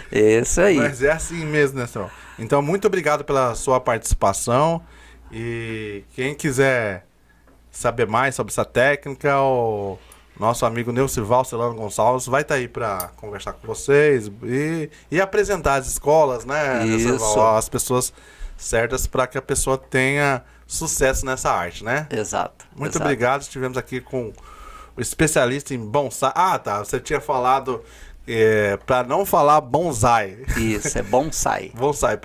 Speaker 2: Isso aí.
Speaker 1: Mas é assim mesmo, né, senhor? Então, muito obrigado pela sua participação. E quem quiser saber mais sobre essa técnica, o nosso amigo Neucival Celano Gonçalves vai estar aí para conversar com vocês e apresentar as escolas, né, Neucival, as pessoas certas para que a pessoa tenha sucesso nessa arte, né?
Speaker 2: Exato.
Speaker 1: Muito obrigado. Estivemos aqui com o especialista em bonsai. Ah, tá. Você tinha falado para não falar bonsai.
Speaker 2: Isso, é bonsai.
Speaker 1: Bonsai.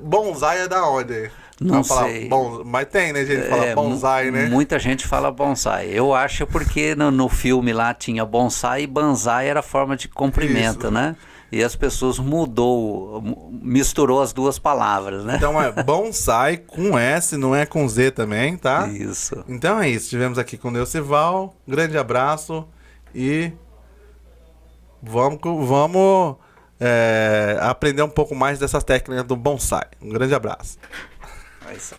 Speaker 1: Bonsai é da onde?
Speaker 2: Não sei.
Speaker 1: Mas tem, né, gente? Fala bonsai, né?
Speaker 2: Muita gente fala bonsai. Eu acho porque no filme lá tinha bonsai e banzai era forma de comprimento, isso, né? E as pessoas misturou as duas palavras, né?
Speaker 1: Então é bonsai com S, não é com Z também, tá?
Speaker 2: Isso.
Speaker 1: Então é isso. Estivemos aqui com o Neucival. Um grande abraço e vamos aprender um pouco mais dessas técnicas do bonsai. Um grande abraço. É isso aí.